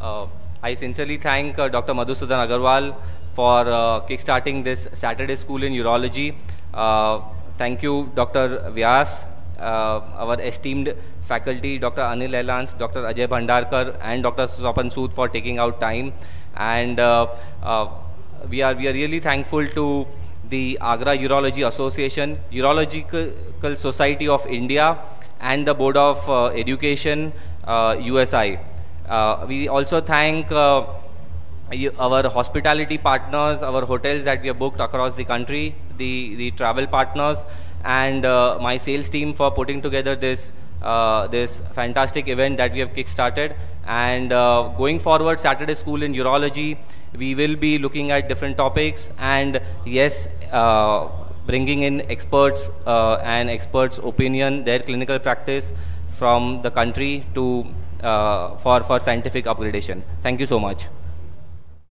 I sincerely thank Dr. Madhusudan Agarwal for kickstarting this Saturday School in Urology. Thank you, Dr. Vyas, our esteemed faculty, Dr. Anil Elans, Dr. Ajay Bhandarkar, and Dr. Swapan Sood for taking out time. And we are really thankful to the Agra Urology Association, Urological Society of India, and the Board of Education, USI. We also thank our hospitality partners, our hotels that we have booked across the country, the travel partners, and my sales team for putting together this this fantastic event that we have kickstarted. And going forward, Saturday School in Urology, we will be looking at different topics, and yes, bringing in experts and experts' opinion, their clinical practice from the country to for scientific upgradation. Thank you so much.